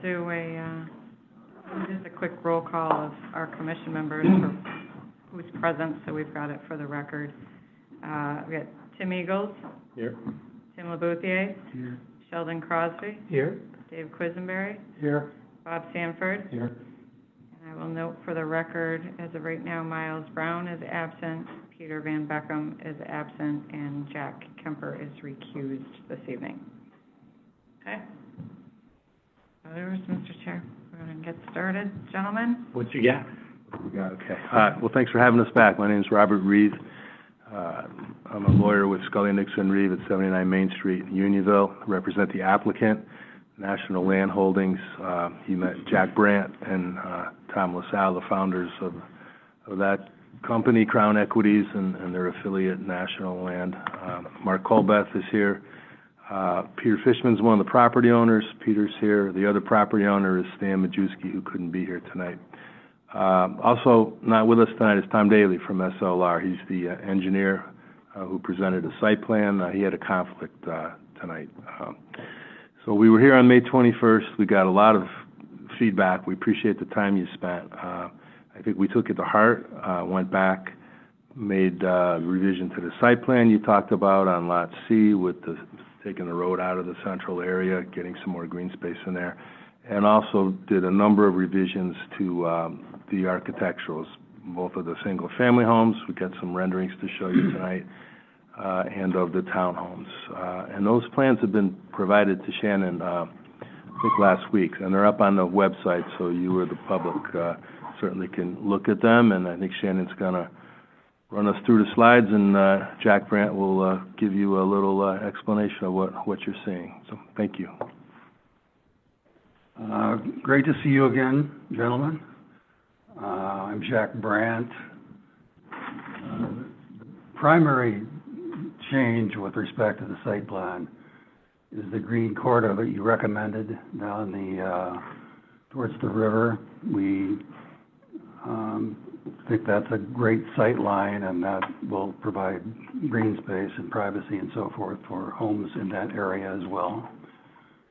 do just a quick roll call of our commission members for who's present, so we've got it for the record. We got Tim Eagles. Here. Tim LaBouthier. Here. Sheldon Crosby. Here. Dave Quisenberry. Here. Bob Sanford. Here. And I will note for the record, as of right now, Miles Brown is absent, Peter Van Beckham is absent, and Jack Kemper is recused this evening. Okay. Others, Mr. Chair. We're going to get started. Gentlemen? What you got? Okay. Well, thanks for having us back. My name is Robert Reeve. I'm a lawyer with Scully Nixon Reeve at 79 Main Street in Unionville. I represent the applicant, National Land Holdings. He met Jack Brandt and Tom LaSalle, the founders of that company, Crown Equities, and their affiliate, National Land. Mark Colbeth is here. Peter Fishman's one of the property owners. Peter's here. The other property owner is Stan Majewski, who couldn't be here tonight. Also not with us tonight is Tom Daly from SLR. He's the engineer who presented a site plan. He had a conflict tonight. So we were here on May 21st. We got a lot of feedback. We appreciate the time you spent. I think we took it to heart, went back, made revision to the site plan you talked about on Lot C with taking the road out of the central area, getting some more green space in there, and also did a number of revisions to the architecturals, both of the single-family homes. We got some renderings to show you tonight, and of the townhomes. And those plans have been provided to Shannon, I think last week, and they're up on the website, so you or the public certainly can look at them. And I think Shannon's going to run us through the slides, and Jack Brandt will give you a little explanation of what you're seeing. So thank you. Great to see you again, gentlemen. I'm Jack Brandt. The primary change with respect to the site plan is the green corridor that you recommended down towards the river. We think that's a great sight line, and that will provide green space and privacy and so forth for homes in that area as well.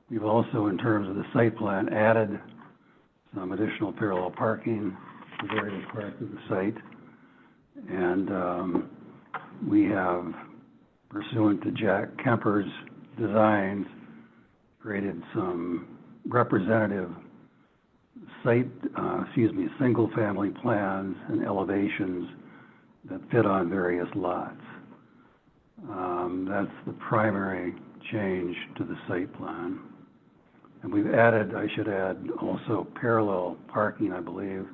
We've also, in terms of the site plan, added some additional parallel parking to various parts of the site. And we have, pursuant to Jack Kemper's designs, created some representative single-family plans and elevations that fit on various lots. That's the primary change to the site plan. And we've added, I should add, also parallel parking, I believe,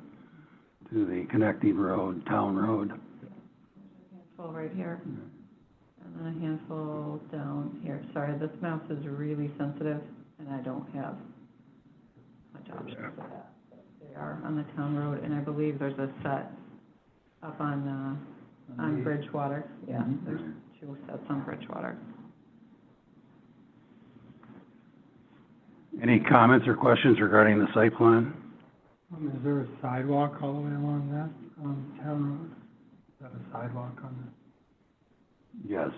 to the connecting road, Town Road. A handful right here, and then a handful down here. Sorry, this mouse is really sensitive, and I don't have much options for that. They are on the Town Road, and I believe there's a set up on Bridgewater. Yeah, there's 2 sets on Bridgewater. Any comments or questions regarding the site plan? Is there a sidewalk all the way along that Town Road? Is that a sidewalk on that? Yes.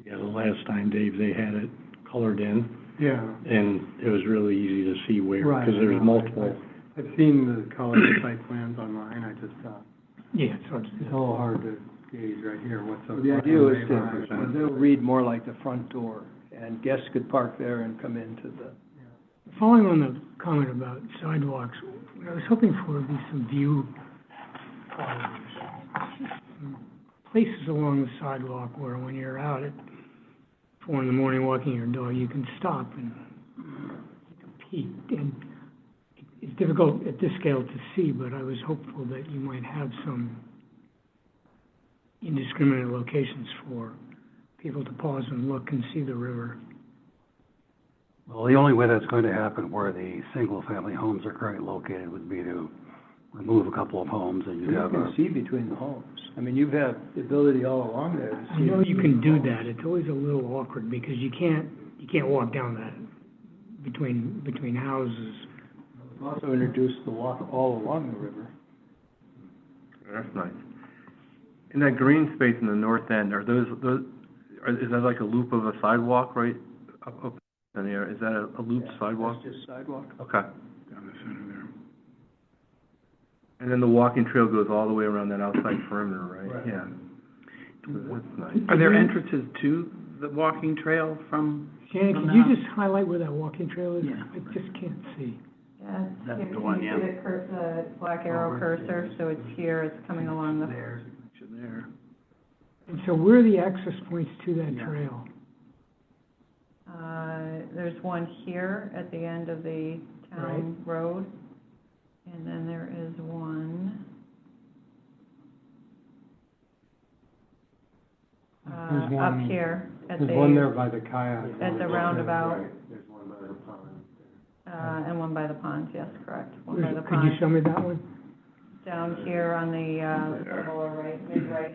Yeah, the last time, Dave, they had it colored in. Yeah. And it was really easy to see where, right, because there's multiple. I've seen the colored site plans online. I just thought, yeah, so it's a little hard to gauge right here what's up. the idea is they'll read more like the front door, and guests could park there and come into the... Following on the comment about sidewalks, what I was hoping for would be some view places along the sidewalk where when you're out at 4 in the morning walking your dog, you can stop and take a peek. And it's difficult at this scale to see, but I was hopeful that you might have some indiscriminate locations for people to pause and look and see the river. Well, the only way that's going to happen where the single-family homes are currently located would be to remove a couple of homes, and you'd have can see between the homes. I mean, you've had the ability all along there to see. I know you can do that. It's always a little awkward because you can't walk down that between houses. We've also introduced the walk all along the river. That's nice. In that green space in the north end, is that like a loop of a sidewalk right up And there, is that a loop sidewalk? That's just sidewalk. Okay. Down the center there. And then the walking trail goes all the way around that outside perimeter, right? Right. Yeah. That's nice. Are there entrances to the walking trail from? Shannon, from could the you house? just highlight where that walking trail is? Yeah. I just can't see. Yeah, That's here, the one, can you see the black arrow cursor, so it's here, it's coming along the, There's a connection there. And so where are the access points to that Yeah. trail? there's one here at the end of the town road. And then there is one, There's up one- here at There's one there the, by the kayak. at the roundabout, There's one by the pond. and one by the pond, yes, correct, one by the Could you pond. show me that one? Down here on the, lower right, mid-right.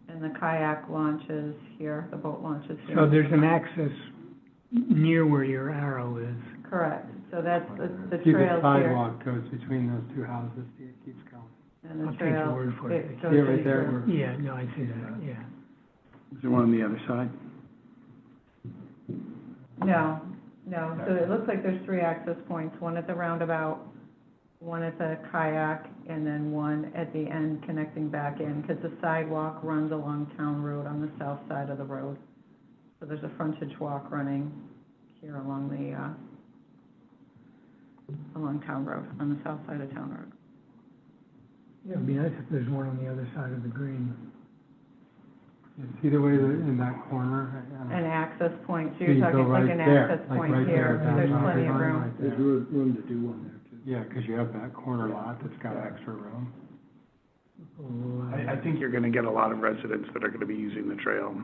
And the kayak launches here, the boat launches here. So there's an access near where your arrow is. Correct, so that's, the See, the trail's here, sidewalk goes between those two houses, see, it keeps going. and the I'll take your trail, word for it. it goes Yeah, right right there, through. where- Yeah, no, I see that, yeah. Is there one on the other side? No, no, so it looks like there's three access points, one at the roundabout, one at the kayak, and then one at the end connecting back in, because the sidewalk runs along Town Road on the south side of the road. So there's a frontage walk running here along the, along Town Road, on the south side of Town Road. Yeah, it'd be nice if there's one on the other side of the green. You see the way that, in that corner? An access point, so So you you're go talking like right an there, access like point right here, there, there's down plenty of Rockland, room. right there. There's room to do one there, too. Yeah, 'cause you have that corner lot that's got extra room. I think you're gonna get a lot of residents that are gonna be using the trail.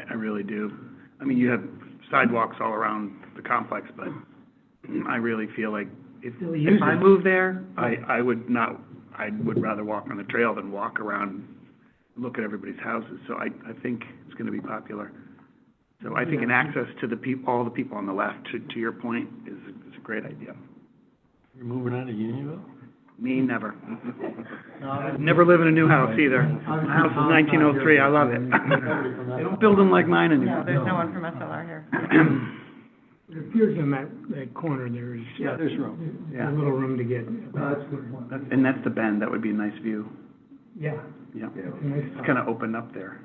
I really do. I mean, you have sidewalks all around the complex, but I really feel like if I move there, I would rather walk on the trail than walk around and look at everybody's houses. So I think it's gonna be popular. So I think an access to all the people on the left, to your point, is a great idea. You're moving out of Unionville? Me, never. Never live in a new house either. My house is 1903, I love it. They don't build them like mine No, anymore. there's no one from SLR here. It appears in that corner there is. Yeah, there's room. A little room to get. And that's the bend, that would be a nice view. Yeah, Yeah, it's a nice it's spot. kind of open up there.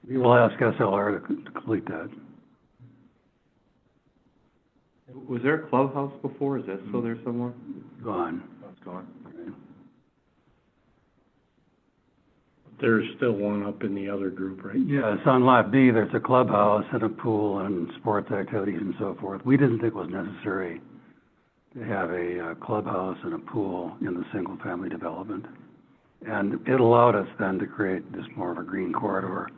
We will ask SLR to complete that. Was there a clubhouse before? Is that still there somewhere? Gone. Oh, it's gone. There's still one up in the other group, right? Yes, on Lot B, there's a clubhouse and a pool and sports activities and so forth. We didn't think it was necessary to have a clubhouse and a pool in the single-family development. And it allowed us then to create this more of a green corridor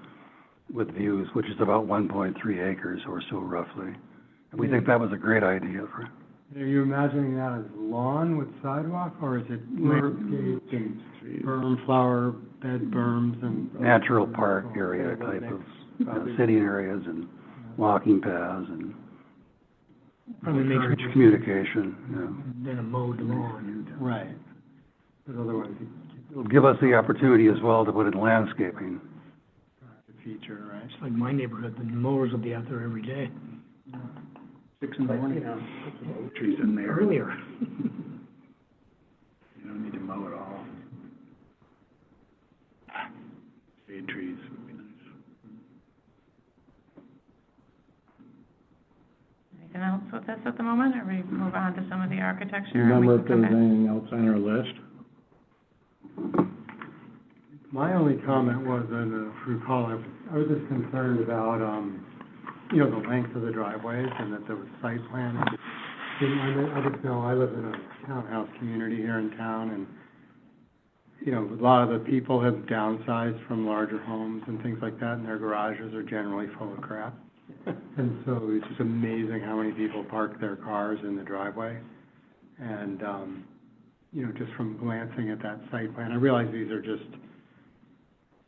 with views, which is about 1.3 acres or so roughly. And we think that was a great idea for, Are you imagining that as lawn with sidewalk, or is it landscaped and berm, flower bed berms and? natural park area type of sitting areas and walking paths and Probably makes encourage more communication, yeah. than a mowed lawn. Right. But otherwise, It'll give us the opportunity as well to put in landscaping. it's a feature, right? It's like my neighborhood, the mowers will be out there every day. 6 in the morning, trees in there. Earlier. You don't need to mow at all. Shade trees would be nice. Anything else with this at the moment, or we move on to some of the architecture? Do you and we remember if can there come was back? anything else on our list? My only comment was, and if you recall, I was just concerned about, you know, the length of the driveways and that there was site plan. I just know, I live in a townhouse community here in town, and, you know, a lot of the people have downsized from larger homes and things like that, and their garages are generally full of crap. And so it's just amazing how many people park their cars in the driveway. And, you know, just from glancing at that site plan, I realize these are just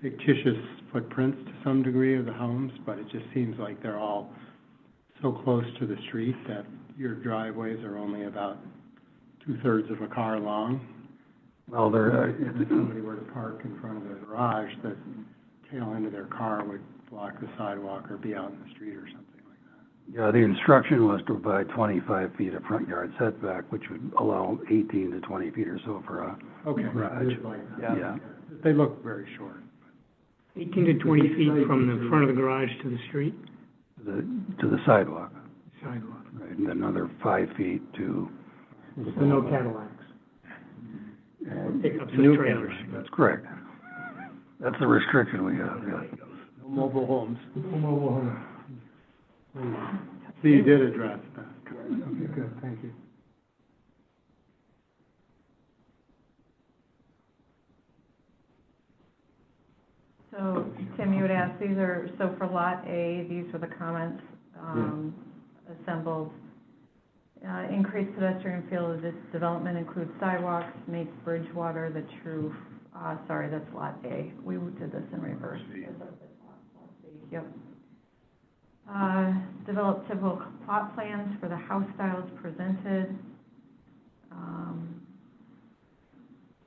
fictitious footprints to some degree of the homes, but it just seems like they're all so close to the street that your driveways are only about 2/3 of a car long. Well, there, If somebody were to park in front of their garage, that tail end of their car would block the sidewalk or be out in the street or something like that. Yeah, the instruction was to provide 25 feet of front yard setback, which would allow 18 to 20 feet or so for a Okay, garage. it is like that. Yeah. They look very short. 18 to 20 feet from the front of the garage to the street, To the sidewalk, sidewalk. right, and then another 5 feet to, So no Cadillacs, pickups New and trailers. that's correct. That's the restriction we have, yeah. No mobile homes. Mobile home. So you did address that. Okay, good, thank you. So, Tim, you would ask, these are, so for Lot A, these were the comments, assembled. Increased pedestrian feel of this development includes sidewalks, makes Bridgewater the true, sorry, that's Lot A. We did this in reverse. Lot C, yep. Develop typical plot plans for the house styles presented,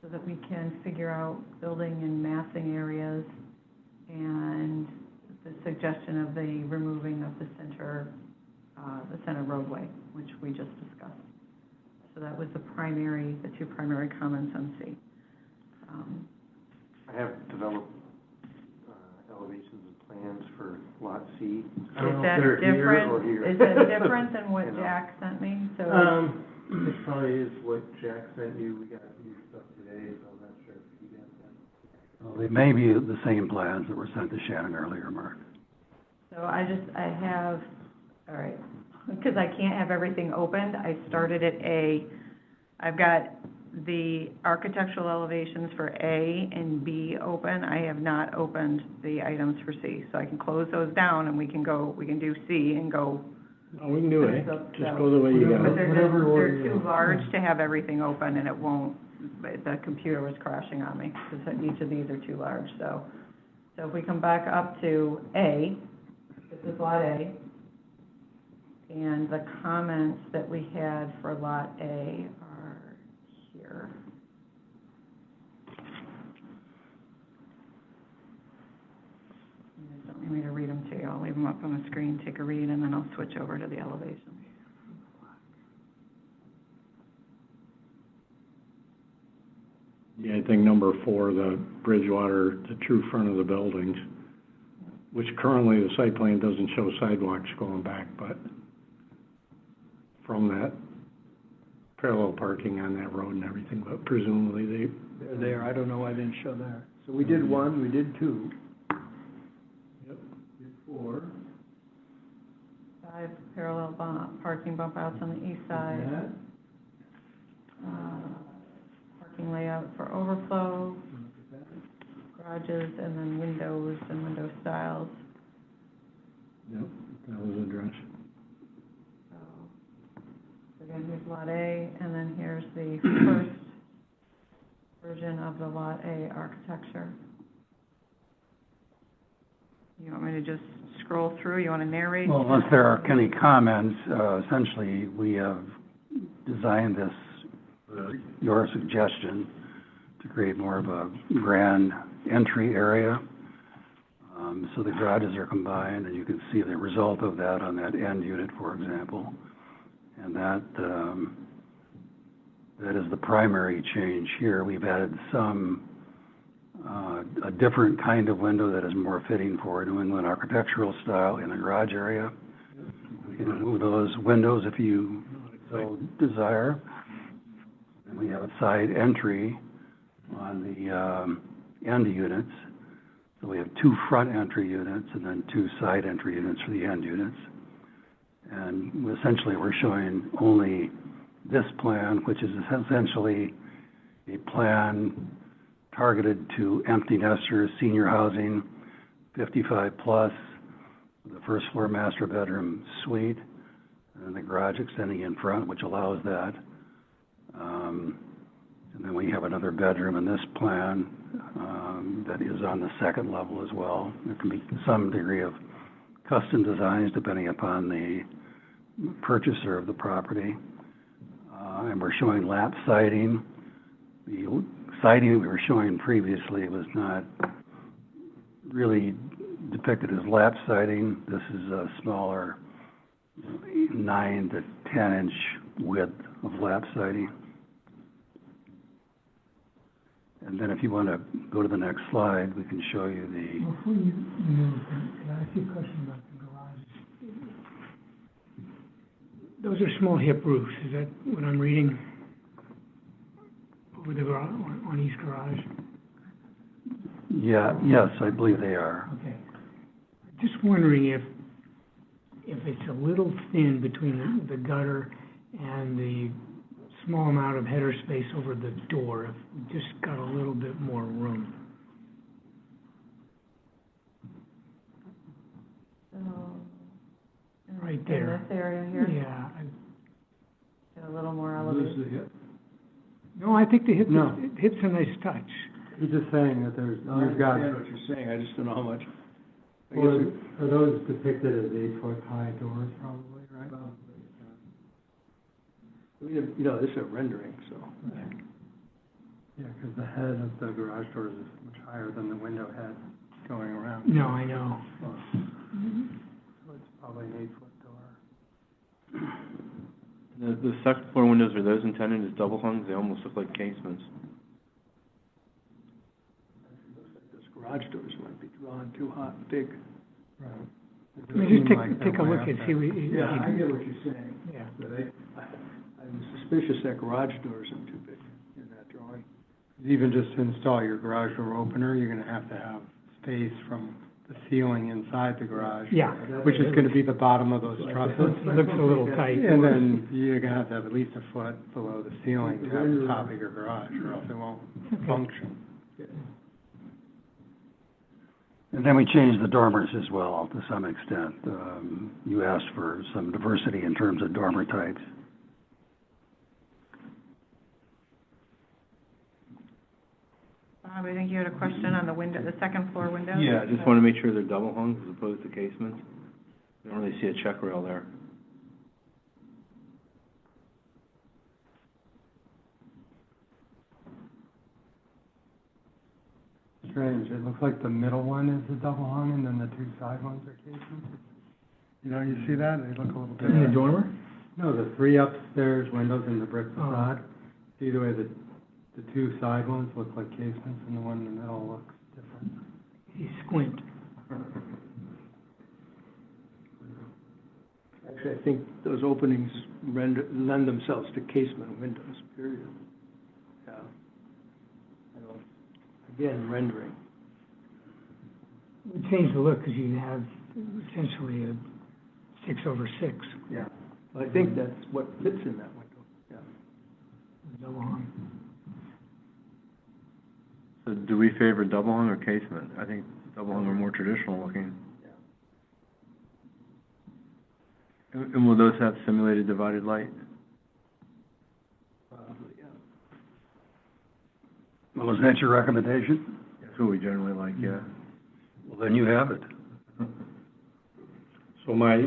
so that we can figure out building and massing areas, and the suggestion of the removing of the center roadway, which we just discussed. So that was the two primary comments on C. I have developed elevations and plans for Lot C. Is that different? Is that different than what You know. Jack sent me? So, This probably is what Jack sent you, we got new stuff today, so I'm not sure if you got that. Well, they may be the same plans that were sent to Shannon earlier, Mark. so I have, all right, because I can't have everything opened, I started at A. I've got the architectural elevations for A and B open. I have not opened the items for C, so I can close those down and we can do C and go. No, we can do it. So- Just go the way you got But it. they're too large to have everything open, and it won't, the computer was crashing on me, because each of these are too large, so. So if we come back up to A, this is Lot A, and the comments that we had for Lot A are here. You guys don't need me to read them to you, I'll leave them up on the screen, take a read, and then I'll switch over to the elevation. Yeah, I think number 4, the Bridgewater, the true front of the buildings, which currently the site plan doesn't show sidewalks going back, but from that parallel parking on that road and everything, but presumably They're there, I don't know why they didn't show there. So we did 1, we did 2. Yep. Did 4. 5 parallel parking bump outs on the east side. Parking layout for overflow, garages, and then windows and window styles. Yep, that was addressed. So again, here's Lot A, and then here's the first version of the Lot A architecture. You want me to just scroll through? You want to narrate? Well, unless there are any comments, essentially, we have designed this, your suggestion, to create more of a grand entry area. So the garages are combined, and you can see the result of that on that end unit, for example. And that is the primary change here. We've added a different kind of window that is more fitting for New England architectural style in the garage area. We can remove those windows if you so desire. And we have a side entry on the end units. So we have 2 front entry units and then 2 side entry units for the end units. And essentially, we're showing only this plan, which is essentially a plan targeted to empty nesters, senior housing, 55 plus, the first floor master bedroom suite, and the garage extending in front, which allows that. And then we have another bedroom in this plan that is on the second level as well. There can be some degree of custom designs depending upon the purchaser of the property. And we're showing lap siding. The siding we were showing previously was not really depicted as lap siding. This is a smaller 9 to 10 inch width of lap siding. And then if you want to go to the next slide, we can show you the, Before you move, can I ask you a question about the garages? Those are small hip roofs, is that what I'm reading? Over the garage, on each garage? yeah, yes, I believe they are. Okay. Just wondering if it's a little thin between the gutter and the small amount of header space over the door, if we just got a little bit more room. So, Right there. In this area here? Yeah. Get a little more elevated. No, I think the No. hip's a nice touch. He's just saying that there's, I you've got, understand what you're saying, I just don't know how much. I well, guess are those depicted as 8-foot-high doors probably, right? you know, this is a rendering, so. Yeah, because the head of the garage doors is much higher than the window head going around. No, I know. So it's probably an 8-foot door. The second floor windows, are those intended as double hungs? They almost look like casements. Those garage doors might be drawn too hot, big. Right. I mean, just take a look and see what you... Yeah, I get what you're saying, Yeah. but I'm suspicious that garage doors are too big in that drawing. Even just to install your garage door opener, you're gonna have to have space from the ceiling inside the garage. Yeah. Which is gonna be the bottom of those trusses. It looks a little tight. And then you're gonna have to have at least a foot below the ceiling to have the top of your garage, or else it won't function. And then we changed the dormers as well to some extent. You asked for some diversity in terms of dormer types. Bob, I think you had a question on the window, the second floor window? Yeah, I just want to make sure they're double hungs as opposed to casements. I don't really see a check rail there. Strange, it looks like the middle one is a double hung, and then the two side ones are casements. You know, you see that? They look a little In the different. dormer? No, the three upstairs windows in the brick Oh. facade. Either way, the two side ones look like casements, and the one in the middle looks different. You squint. Actually, I think those openings lend themselves to casement windows, period. Yeah. I don't, again, rendering. It would change the look because you have essentially a 6/6. Yeah. I think that's what fits in that window, yeah. Double hung. So do we favor double hung or casement? I think double hung are more traditional looking. And will those have simulated divided light? Probably, yeah. Well, is that your recommendation? That's what we generally like, yeah. Well, then you have it. So my,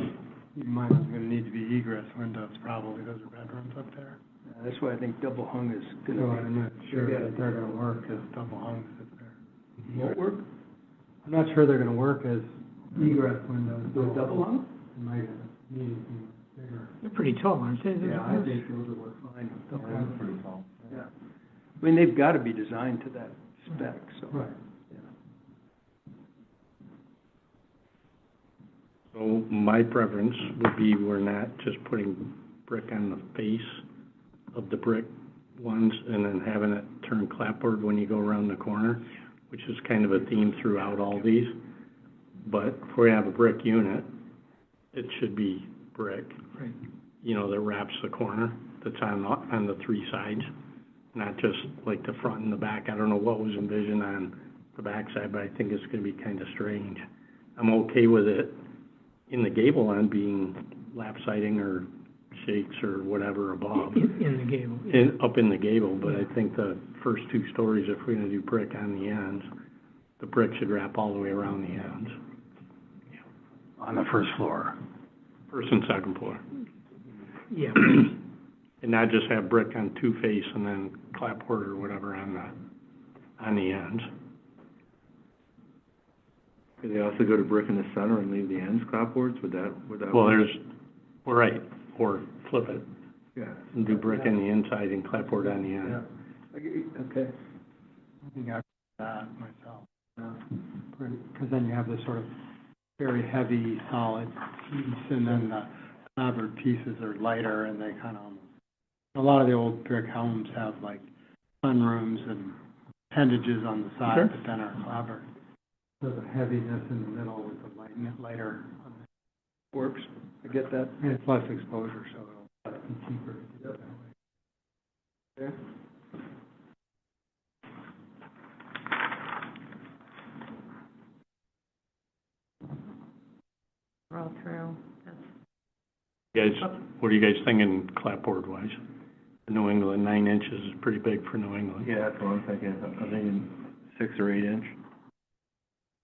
Mine is gonna need to be egress windows, probably, those are bedrooms up there. Yeah, that's why I think double hung is So gonna I'm not sure Yeah. that they're gonna work as double hungs if they're. be, won't work. I'm not sure they're gonna work as egress windows. With double hung? They might need to be bigger. They're pretty tall, aren't they? Yeah, I think those would work fine with double Okay. hung. Pretty tall. Yeah. I mean, they've gotta be designed to that spec, so. Right. Yeah. so my preference would be we're not just putting brick on the face of the brick ones and then having it turn clapboard when you go around the corner, which is kind of a theme throughout all these. But if we have a brick unit, it should be brick, Right. you know, that wraps the corner, that's on the three sides, not just like the front and the back. I don't know what was envisioned on the back side, but I think it's gonna be kind of strange. I'm okay with it in the gable end being lap siding or shakes or whatever above, In the gable. up in the gable, but I think the first two stories, if we're gonna do brick on the ends, the brick should wrap all the way around the ends, On the first floor. first and second floor. Yeah. And not just have brick on two face and then clapboard or whatever on the ends. Could they also go to brick in the center and leave the ends clapboards? Would that Well, work? right, or flip it, Yeah. and do brick on the inside and clapboard on the end. Okay. I think I'd do that myself. Because then you have this sort of very heavy, solid piece, and then the clapboard pieces are lighter, and they kind of, a lot of the old brick homes have like sunrooms and appendages on the side Sure. that then are clapboard. So the heaviness in the middle with the lighter on the, Works. I get that. and it's less exposure, so it'll be cheaper to do it that way. Okay. Roll through. That's Guys, what are you guys thinking clapboard wise? New England, 9 inches is pretty big for New England. Yeah, that's what I'm thinking. I'm thinking 6 or 8 inch.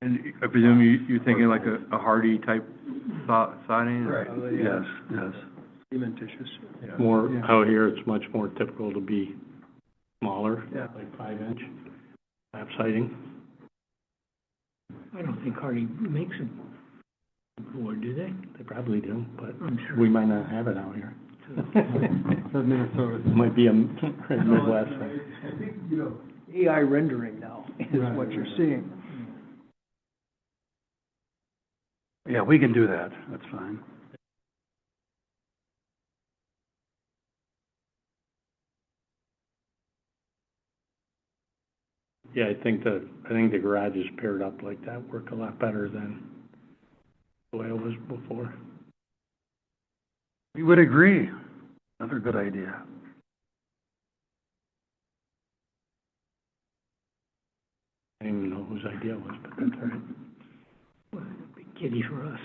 And I presume you're thinking like a hardy type siding? Right, yes, yes. Cementitious. Yeah. More, Yeah. out here, it's much more typical to be smaller, Yeah. like 5 inch lap siding. I don't think Hardy makes a board, do they? They probably do, but I'm sure. we might not have it out here. So Minnesota. It might be a Midwest thing. I think, AI rendering now is Right, what you're right. seeing. Yeah, we can do that, that's fine. Yeah, I think the garages paired up like that work a lot better than the way it was before. We would agree. Another good idea. I didn't even know whose idea it was, but that's all right. Well, big kitty for us.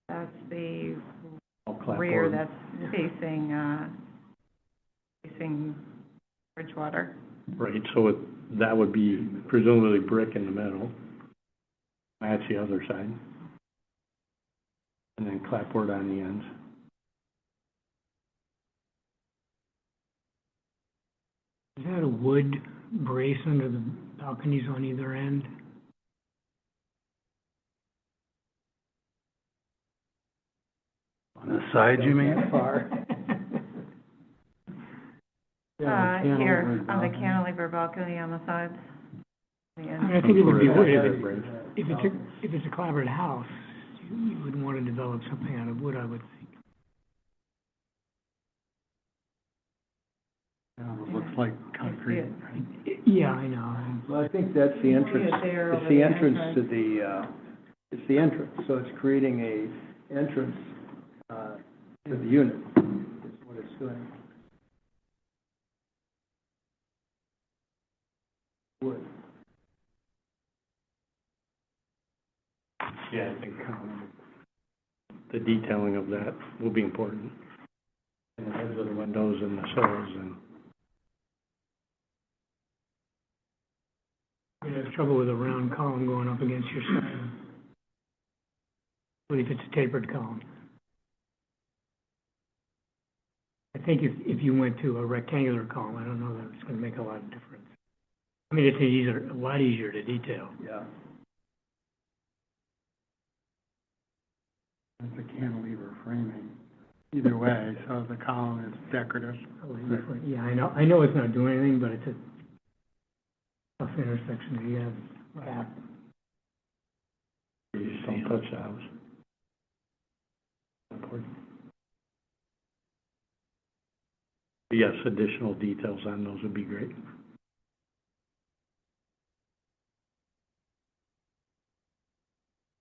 That's the All rear clapboard. that's facing Bridgewater. Right, so that would be presumably brick in the middle, match the other side, and then clapboard on the ends. Is that a wood brace under the balconies on either end? On the side, you mean? Far. Here, on the cantilever balcony on the sides. The I end. mean, I think it would be wood Right. if it's a clapboard house, you wouldn't want to develop something out of wood, I would think. It looks like concrete. Yeah, I know. Well, I think that's the entrance. See it there It's over the the entrance to entrance. it's the entrance, so it's creating a entrance, to the unit, is what it's doing. Wood. Yeah, I think the detailing of that will be important. And the heads of the windows and the sills and. You have trouble with a round column going up against your side. What if it's a tapered column? I think if you went to a rectangular column, I don't know that it's gonna make a lot of difference. I mean, it's a lot easier to detail. Yeah. It's a cantilever framing, either way, so the column is decorative. Totally different. Yeah, I know it's not doing anything, but it's a tough intersection to get at. You just don't touch the house. Important. Yes, additional details on those would be great.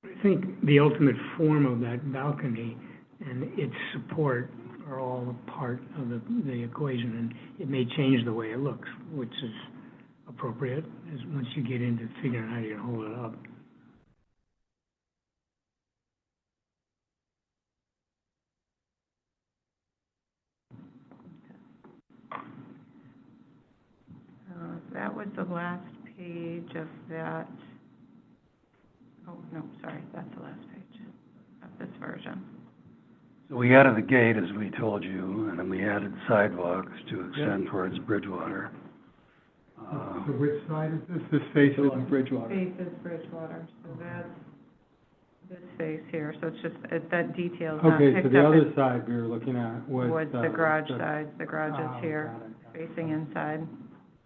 I think the ultimate form of that balcony and its support are all a part of the equation, and it may change the way it looks, which is appropriate, is once you get into figuring out how you're gonna hold it up. That was the last page of that. Oh, no, sorry, that's the last page of this version. So we added the gate, as we told you, and then we added sidewalks to extend towards Bridgewater. So which side is this? This face So on Bridgewater. Faces Bridgewater, so that's this face here, so it's just, that detail's not Okay, picked so up. the other side we were looking at was The garage side, the garage Ah, is here, got it. facing inside,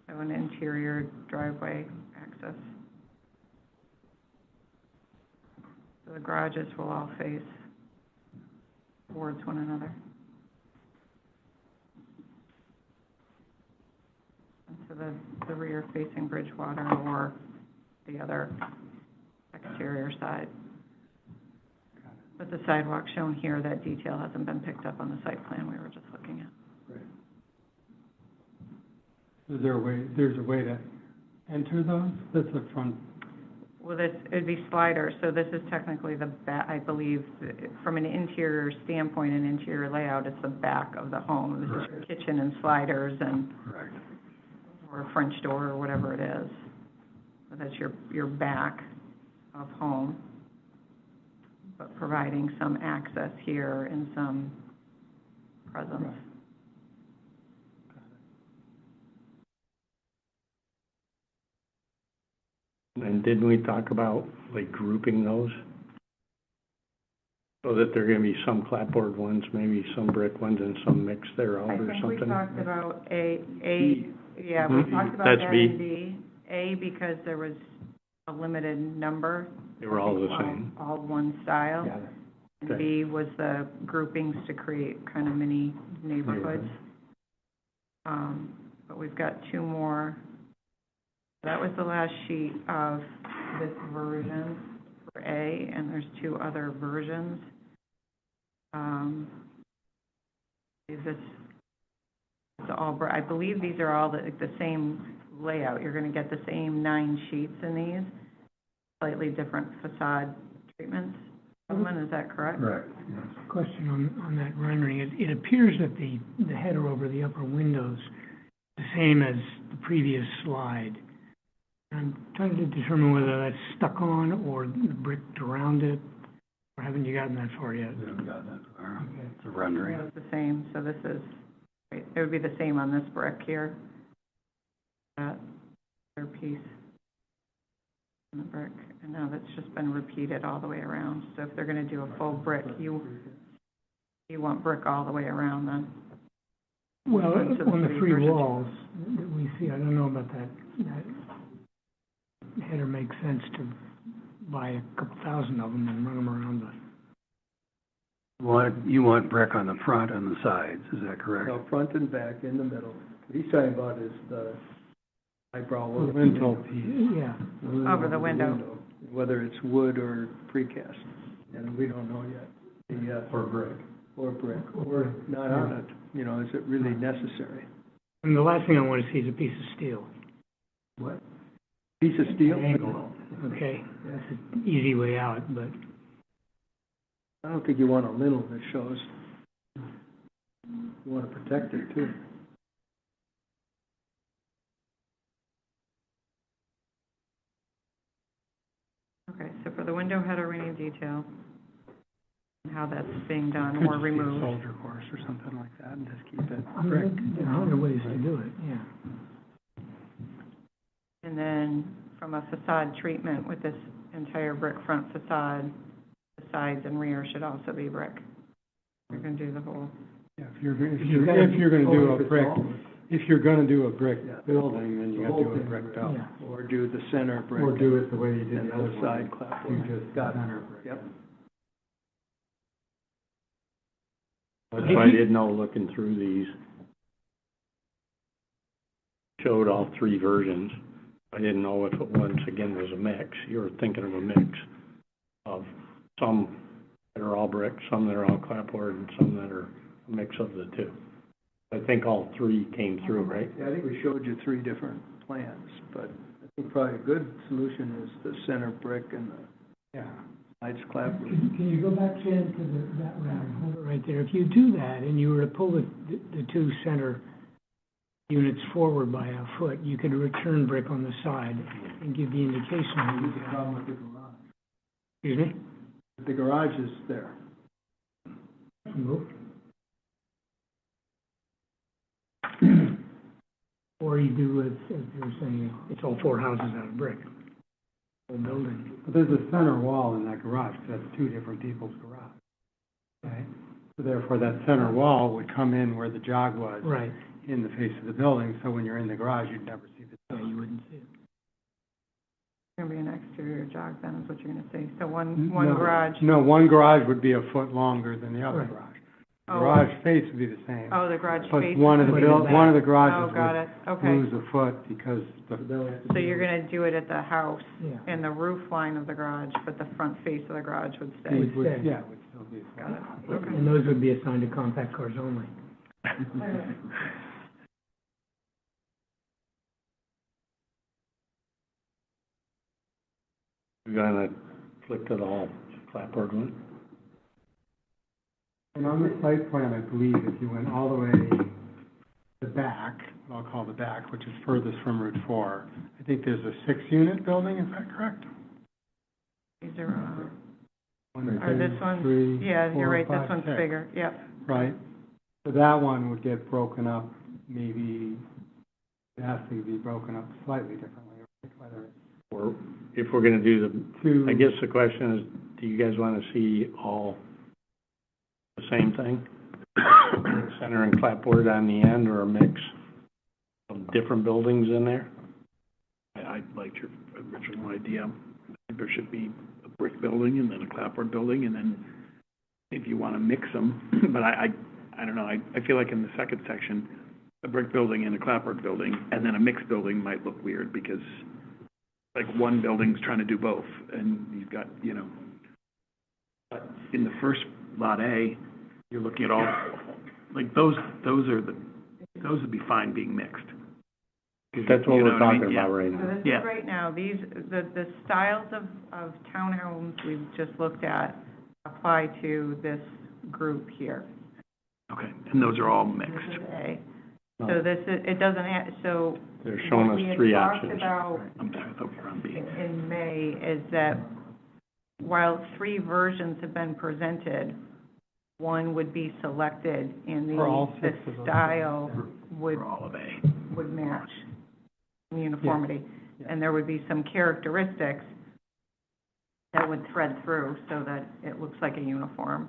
so an interior driveway access. So the garages will all face towards one another. And so the rear facing Bridgewater or the other exterior side. But the sidewalk shown here, that detail hasn't been picked up on the site plan we were just looking at. Is there a way, there's a way to enter those? That's the front, Well, it'd be sliders, so this is technically the back, I believe, from an interior standpoint, an interior layout, it's the back of the home. This is your kitchen and sliders and, Correct. or a French door or whatever it is. So that's your back of home, but providing some access here and some presence. And didn't we talk about, like, grouping those? So that there are gonna be some clapboard ones, maybe some brick ones, and some mixed thereof I or think we something? talked about yeah, we Mhm. talked about That's that B. in B. A, because there was a limited number. They were all the same. All one style. got it. And Okay. B was the groupings to create kind of mini neighborhoods. But we've got two more. That was the last sheet of this version for A, and there's two other versions. Is this, it's all, I believe these are all the same layout. You're gonna get the same 9 sheets in these, slightly different facade treatments. Gentlemen, is that correct? Correct, yes. Question on that rendering. It appears that the header over the upper windows is the same as the previous slide. I'm trying to determine whether that's stuck on or bricked around it, or haven't you gotten that far yet? We haven't gotten that far. It's a rendering. It's the same, so this is, right, it would be the same on this brick here. That other piece in the brick, and now that's just been repeated all the way around. So if they're gonna do a full brick, you want brick all the way around then? Well, So on the three 3 versions. walls that we see, I don't know about that header makes sense to buy a couple thousand of them and run them around the, You want brick on the front and the sides, is that correct? No, front and back, in the middle. What he's talking about is the eyebrow over the Lintel window. piece. yeah. Over the window. Whether it's wood or precast, and we don't know yet. Or brick. Or brick, or not on it, is it really necessary? And the last thing I want to see is a piece of steel. What? Piece of steel? Angle, okay? That's an easy way out, but I don't think you want a lintel that shows. You want to protect it too. Okay, so for the window header, we need detail, and how that's being done or removed. Soldier course or something like that, and just keep it I mean, brick. there are other ways to do it, yeah. And then from a facade treatment with this entire brick front facade, the sides and rear should also be brick. We're gonna do the whole, Yeah, if you're gonna Oh, do if a it's brick, all- if you're gonna do a brick Yeah. building, then you The gotta whole do a thing, brick right. building. Yeah. Or do the center brick. Or do it the way you did And the the other side one. clapboard. Do just Got it. center brick. Yep. That's why I didn't know, looking through these, showed all 3 versions. I didn't know if it once again was a mix. You were thinking of a mix of some that are all brick, some that are all clapboard, and some that are a mix of the two. I think all 3 came through, right? Yeah, I think we showed you 3 different plans, but I think probably a good solution is the center brick and the Yeah. sides clapboard. Can you go back, Jen, to that rendering, hold it right there. If you do that, and you were to pull the 2 center units forward by a foot, you could return brick on the side and give the indication that you The got. problem with the garage. Excuse me? The garage is there. Move. Or you do, as you were saying, it's all four houses out of brick, whole building. But there's a center wall in that garage, 'cause that's two different people's garage, right? So therefore, that center wall would come in where the jog was. Right. In the face of the building, so when you're in the garage, you'd never see the. Yeah, you wouldn't see it. Gonna be an exterior jog then, is what you're gonna say. So one No. garage. No, one garage would be a foot longer than the other Right. garage. The Oh. garage face would be the same. Oh, the garage But face. one of the Put it back. one of the Oh, garages got it, would okay. lose a foot because the. So you're gonna do it at the house Yeah. and the roof line of the garage, but the front face of the garage would stay. Would stay. Yeah, it would still be a foot. Got it, okay. And those would be assigned to compact cars only. We're gonna flick to the whole clapboard one. And on the site plan, I believe if you went all the way to the back, what I'll call the back, which is furthest from Route 4, I think there's a 6-unit building, is that correct? These are, One, or two, this one, three, yeah, four, you're right, this five, one's six. bigger, yep. Right? So that one would get broken up, maybe, it has to be broken up slightly differently, right? Whether it's Or if we're gonna do two. I guess the question is, do you guys wanna see all the same thing? Center and clapboard on the end, or a mix of different buildings in there? I liked your original idea. I think there should be a brick building and then a clapboard building, and then if you want to mix them, but I don't know, I feel like in the second section, a brick building and a clapboard building, and then a mixed building might look weird, because like one building's trying to do both, and you've got, you know, but in the first lot A, you're looking at all, like, those would be fine being mixed. That's what You know we're I mean? talking Yeah. about right So now. this Yeah. is right now, the styles of townhomes we've just looked at apply to this group here. Okay, and those are all This mixed. is A. So this is, it doesn't have, so. They're showing what we us had 3 talked options. about I'm sorry, I thought we were on B. in May is that while 3 versions have been presented, one would be selected and For all the 6 of those. style would, For all of A. would match uniformity. Yeah. And there would be some characteristics that would thread through so that it looks like a uniform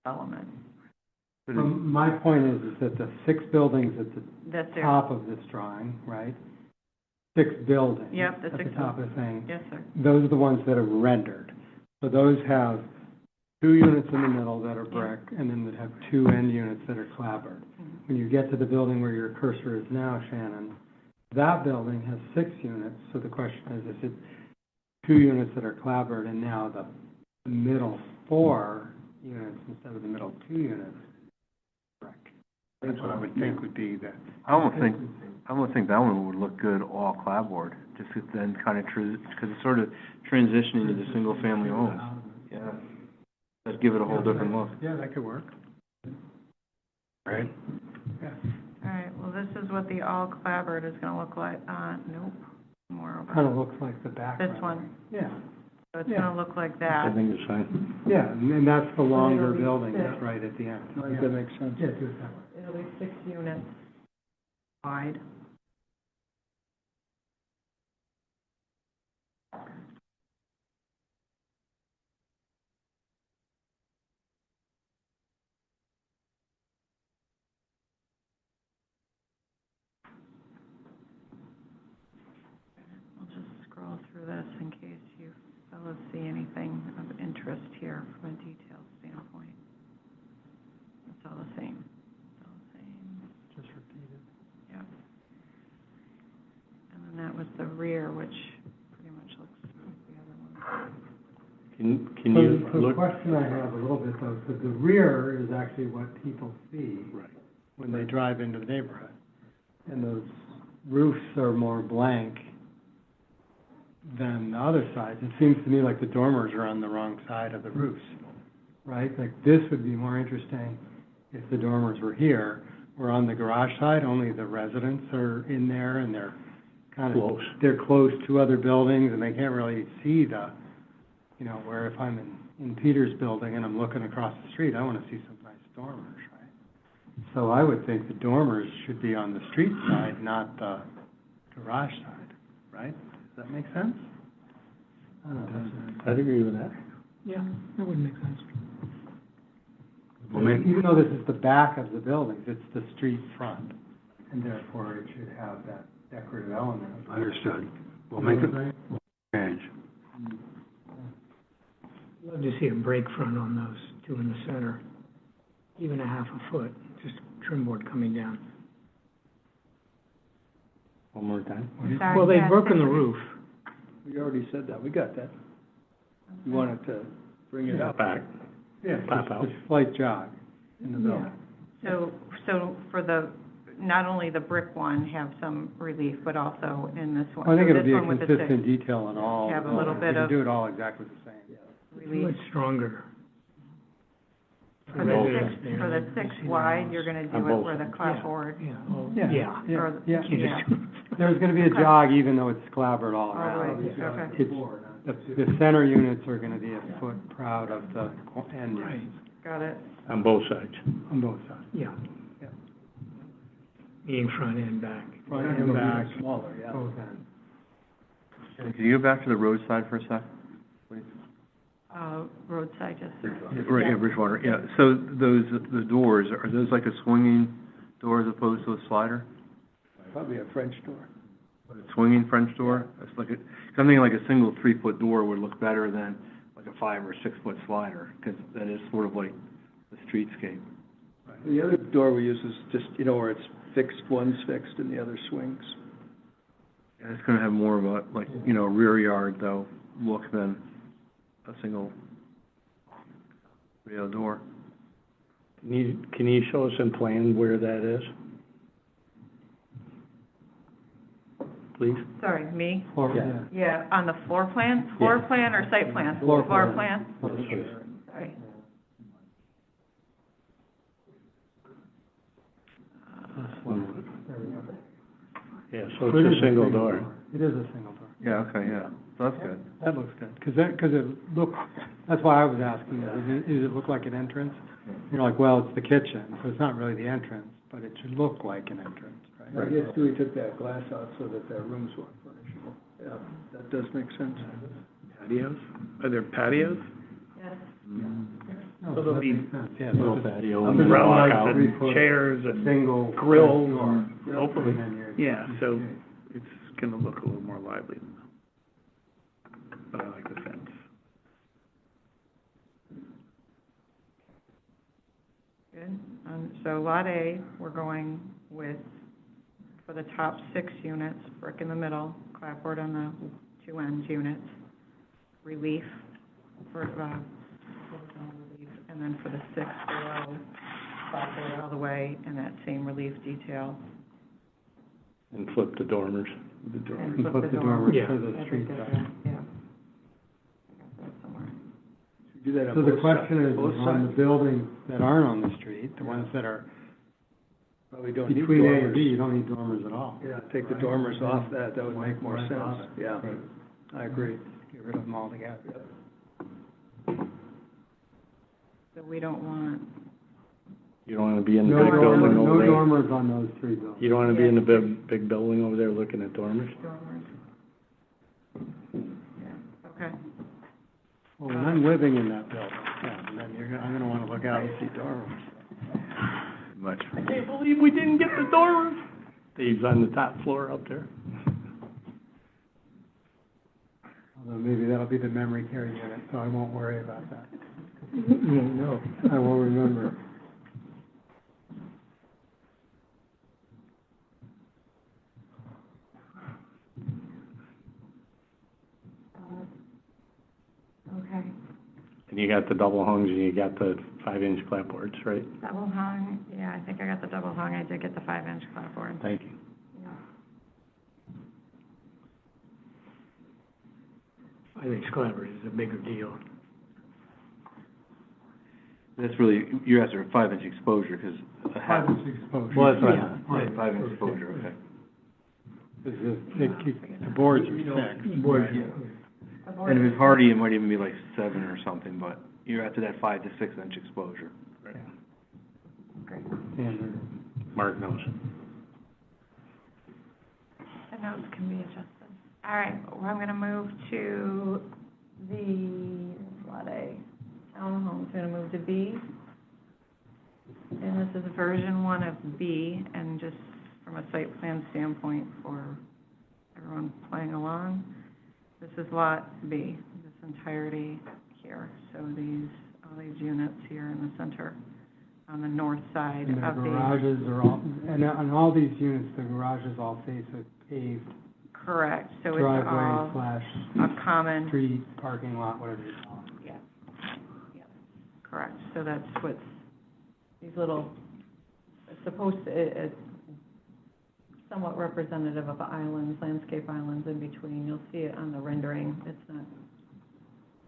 element. My point is that the 6 buildings at the That's there. top of this drawing, right? 6 buildings. Yep, the At 6 the top of the thing. Yes, sir. Those are the ones that are rendered. So those have 2 units in the middle that are brick, and then they have 2 end units that are clapboard. Mhm. When you get to the building where your cursor is now, Shannon, that building has 6 units, so the question is it 2 units that are clapboard, and now the middle 4 units instead of the middle 2 units? Brick. That's what I would think would be the. I almost think that one would look good all clapboard, just to then kind of, because it's sort of transitioning to the single-family homes. Yeah. Let's give it a whole different look. Yeah, that could work. Right? Yeah. All right, well, this is what the all clapboard is gonna look like, nope, more over. Kind of looks like the back. This rendering. one. Yeah, So it's yeah. gonna look like I that. think it's fine. yeah, and that's the longer It'll be building, six. that's right at the end. I think Yeah. that makes sense. Yeah, do it that way. It'll be 6 units wide. We'll just scroll through this in case you fellows see anything of interest here from a detail standpoint. It's all the same. It's all the same. Just repeat it. Yep. And then that was the rear, which pretty much looks like the other one. Can you So the look? question I have a little bit though, so the rear is actually what people see Right. when they drive into the neighborhood. And those roofs are more blank than the other sides. It seems to me like the dormers are on the wrong side of the roofs, right? Like this would be more interesting if the dormers were here. We're on the garage side, only the residents are in there and they're kind of. Close. They're close to other buildings and they can't really see the, you know, where if I'm in Peter's building and I'm looking across the street, I want to see some nice dormers, right? So I would think the dormers should be on the street side, not the garage side, right? Does that make sense? I don't know. I'd agree with that. Yeah, that would make sense. Well, maybe- Even though this is the back of the buildings, it's the street front, and therefore it should have that decorative element. Understood. We'll make it change. Love to see a break front on those two in the center, even a half a foot, just trim board coming down. One more time. Sorry, Well, they've yeah, broken the thank you. roof. We already said that, we got that. You wanted to bring it up. Back. Yeah, Pop out. just a slight jog in the building. So for the, not only the brick one have some relief, but also in this one. I think So it'll this be a one with the consistent six detail in all. Have a little We bit can of do it all exactly the same. relief. Much stronger. For the six wide, you're gonna do On it both where the clapboard, Yeah, oh, Yeah. yeah. Yeah, or, yeah. You yeah, just- There's gonna be a jog even though it's clapboard all all the around. way, okay. It's, the center units are gonna be a foot proud of the end Right, units Got it. On both sides. on both sides. yeah. Yeah. Meaning front and back. Front and back, Smaller, yeah. both ends. Can you go back to the roadside for a sec? Roadside, just. Right, yeah, Bridgewater, yeah. So the doors, are those like a swinging door as opposed to a slider? Probably a French door. A swinging French door? It's like something like a single 3-foot door would look better than like a 5 or 6-foot slider, because that is sort of like the streetscape. The other door we use is just, you know, where it's fixed, one's fixed and the other swings. And it's gonna have more of a, like, you know, rear yard though, look than a single real door. Can you show us in plan where that is? Please? Sorry, me? Floor, Yeah. yeah. Yeah, on the floor plan? Floor Yeah. plan or site plan? Floor Floor plan. plan? Sorry. There we go. Yeah, so it's a single door. It is a single door. Yeah, okay, yeah, so that's good. That looks good, because it look, that's why I was asking, does it look like an entrance? You're like, well, it's the kitchen, so it's not really the entrance, but it should look like an entrance, right? I guess Dewey took that glass out so that their rooms weren't furnished. Yeah, that does make sense. Patios? Are there patios? Yes. No, So there'll that be makes sense, yeah. Little it's just patio. There's a Umbrellas large and 3-foot chairs and Single. grills door, and hopefully, and then you're- yeah, so it's gonna look a little more lively. But I like the fence. Good. So Lot A, we're going with, for the top 6 units, brick in the middle, clapboard on the 2 ends units, relief for, relief, and then for the 6 below, clapboard all the way, and that same relief detail. And flip the dormers. And And flip the dormers Yeah. to the I street think that's side. it, yeah. I got that somewhere. Do that on So the both question sides. is, Both on the sides. buildings that aren't on the street, the ones that are Probably don't need between A and dormers. B, you don't need dormers at all. Yeah, take the dormers off that would make more Right off sense, it. yeah. I agree. Get rid of them altogether. So we don't want, You don't wanna be in the No big building dormers, over no there? dormers on those 3 buildings. You don't wanna be in the big building over there looking at dormers? dormers. Yeah, okay. Well, when I'm living in that building, yeah, and then I'm gonna wanna look out and see dormers. Much. I can't believe we didn't get the dormers. Dave's on the top floor up there. Although maybe that'll be the memory care unit, so I won't worry about that. No. I won't remember. Okay. And you got the double hungs and you got the 5-inch clapboards, right? Double hung, yeah, I think I got the double hung, I did get the 5-inch clapboard. Thank you. Yeah. 5-inch clapboard is a bigger deal. That's really, you're after a 5-inch exposure, because a half. 5-inch exposure. Well, that's right. Yeah. Right, 5-inch exposure, okay. The boards are fixed. Board, And if it's hardy, it might even be like 7 or something, but you're after that 5 to 6 inch exposure. Great. Standard. Mark knows. The notes can be adjusted. All right, well, I'm gonna move to Lot A, townhomes, I'm gonna move to B. And this is version 1 of B, and just from a site plan standpoint for everyone playing along, this is Lot B, this entirety here. So all these units here in the center, on the north side And the of the. garages are all, and on all these units, the garages all face a paved Correct, so it's driveway all slash a common, street, parking lot, whatever you call it. yeah, correct. So that's what's, these little, it's supposed to, it's somewhat representative of islands, landscape islands in between. You'll see it on the rendering. It's not,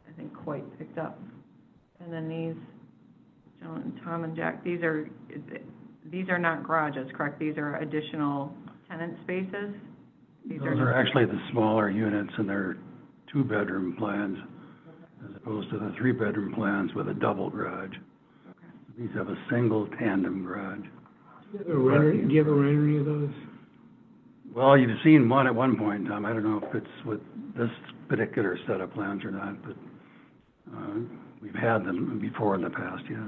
I think, quite picked up. And then these, Tom and Jack, these are not garages, correct? These are additional tenant spaces? These Those are actually the smaller units, and they're two-bedroom plans, as opposed to the three-bedroom plans with a double garage. These have a single tandem garage. Do you have a rendering of those? Well, you've seen one at one point in time. I don't know if it's with this particular set of plans or not, but we've had them before in the past, yes.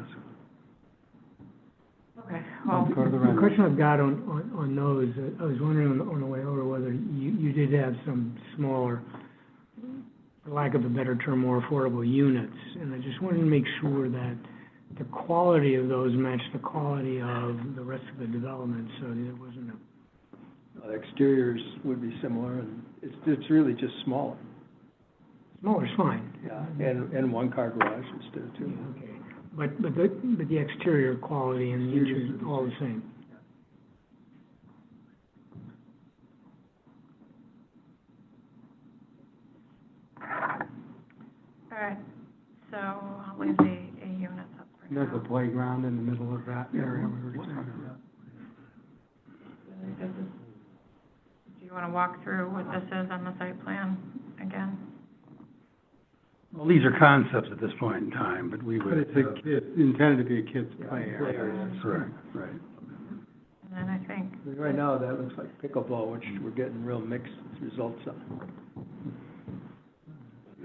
Okay, well, Go to the The rendering. question I've got on those, I was wondering on the way over whether you did have some smaller, for lack of a better term, more affordable units. And I just wanted to make sure that the quality of those matched the quality of the rest of the development, so that it wasn't a Exteriors would be similar, and it's really just smaller. smaller's fine. Yeah, and one-car garage instead of two. Okay. But the exterior quality and the interior, all the same. all right, so I'll leave the A units up for And there's a now. playground in the middle of that area we were talking about. Do you want to walk through what this is on the site plan again? Well, these are concepts at this point in time, but we would. But it's intended to be a kid's play area. Correct, right. And then I think, Right now, that looks like pickleball, which we're getting real mixed results on.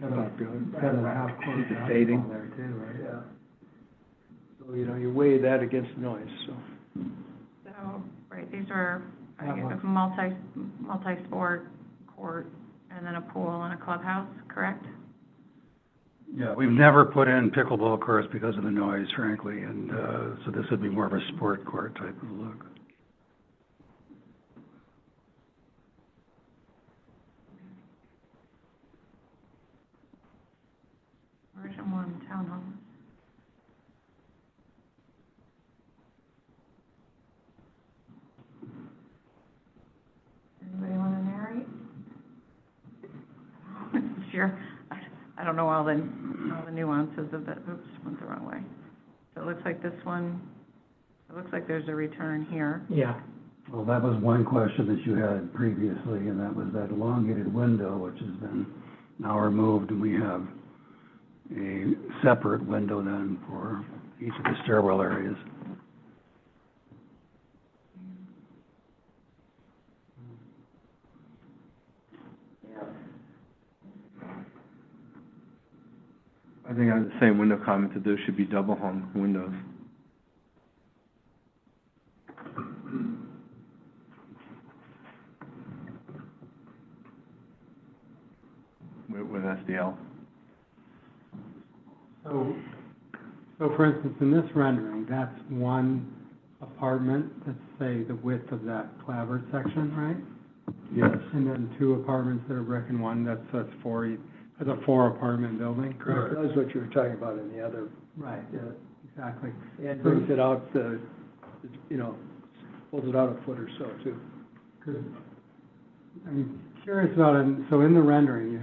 7.5 court fading. basketball there too, right? Yeah. So, you weigh that against noise, so. right, these are That works. multi-sport court, and then a pool and a clubhouse, correct? Yeah, we've never put in pickleball courts because of the noise, frankly, and so this would be more of a sport court type of look. Version 1, townhomes. Anybody want to narrate? Sure. I don't know all the nuances of that. Oops, went the wrong way. So it looks like this one, it looks like there's a return here. Yeah. Well, that was one question that you had previously, and that was that elongated window, which has been now removed, and we have a separate window then for each of the stairwell areas. I think I have the same window comment that those should be double hung windows. With SDL. So for instance, in this rendering, that's one apartment, that's say the width of that clapboard section, right? Yes. And then 2 apartments that are brick and one, that's a 4-apartment building? Correct. That was what you were talking about in the other. Right, Yeah. exactly. And brings it out, pulls it out a foot or so, too. Because I'm curious about it, so in the rendering,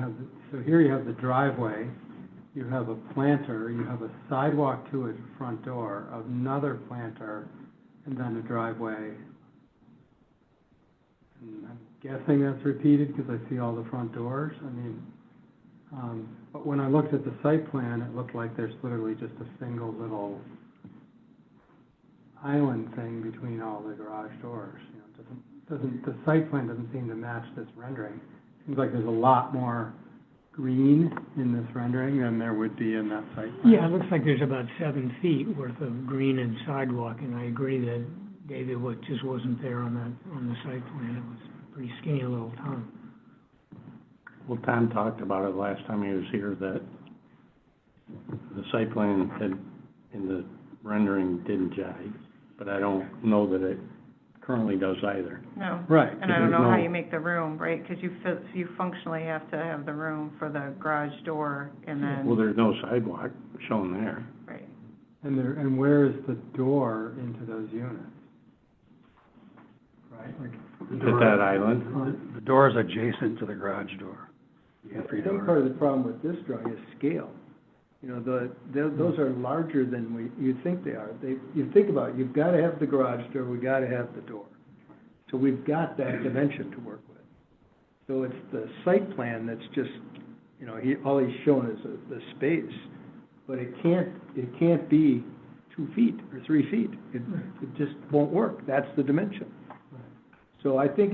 so here you have the driveway, you have a planter, you have a sidewalk to a front door, another planter, and then a driveway. And I'm guessing that's repeated because I see all the front doors. I mean, but when I looked at the site plan, it looked like there's literally just a single little island thing between all the garage doors, you know, the site plan doesn't seem to match this rendering. Seems like there's a lot more green in this rendering than there would be in that site plan. Yeah, it looks like there's about 7 feet worth of green and sidewalk, and I agree that, David, what just wasn't there on the site plan. It was a pretty skinny little town. Well, Tom talked about it last time he was here, that the site plan had, in the rendering, didn't jive, but I don't know that it currently does either. No. Right. And I don't know how No- you make the room, right? Because you functionally have to have the room for the garage door and then. Well, there's no sidewalk shown there. Right. And where is the door into those units? Right, like. At that island. The door is adjacent to the garage door. The I entry think door. part of the problem with this drawing is scale. You know, those are larger than you think they are. You think about it, you've got to have the garage door, we got to have the door. So we've got that dimension to work with. So it's the site plan that's just, you know, all he's shown is the space, but it can't be 2 feet or 3 feet. It just won't work. That's the dimension. So I think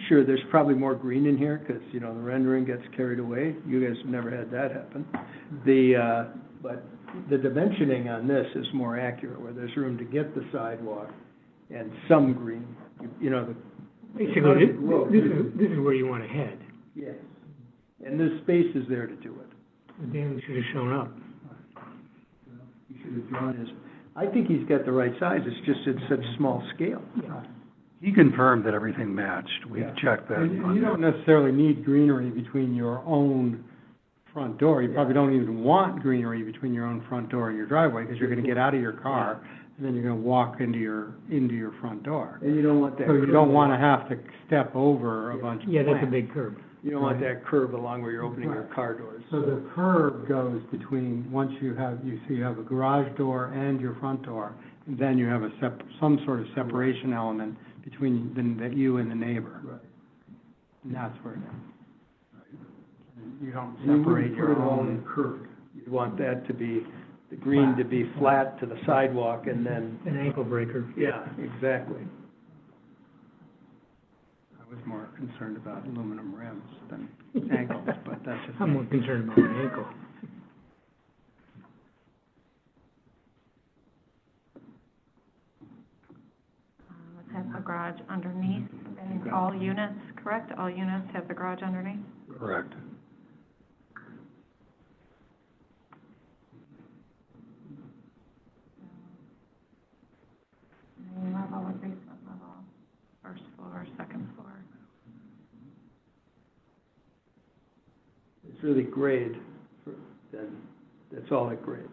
sure, there's probably more green in here, because, you know, the rendering gets carried away. You guys have never had that happen. But the dimensioning on this is more accurate, where there's room to get the sidewalk and some green, you know, Basically, this is where you want to head. yes. And the space is there to do it. The dam should have shown up. He should have drawn his, I think he's got the right size, it's just at such small scale. Yeah. He confirmed that everything matched. We've Yeah. checked that. And you don't necessarily need greenery between your own front door. You probably don't even want greenery between your own front door and your driveway, because you're gonna get out of your car, and then you're gonna walk into your front door. And you don't want that. So you curve don't wanna along- have to step over a bunch of Yeah, that's a plants. big curb. You don't want that curve along where you're opening your Right. car doors. So the curb goes between, once you have a garage door and your front door, and then you have some sort of separation element between you and the neighbor. Right. And that's where, you don't You wouldn't separate put your it all own. in curved. You'd want that to be, the green to be flat to the sidewalk, and then, An ankle breaker. yeah, exactly. I was more concerned about aluminum rims than ankles, but that's just. I'm more concerned about an ankle. Let's have the garage underneath, and all units, correct? All units have the garage underneath? Correct. Main level or basement level, first floor, second floor. It's really grade, then, that's all at grade.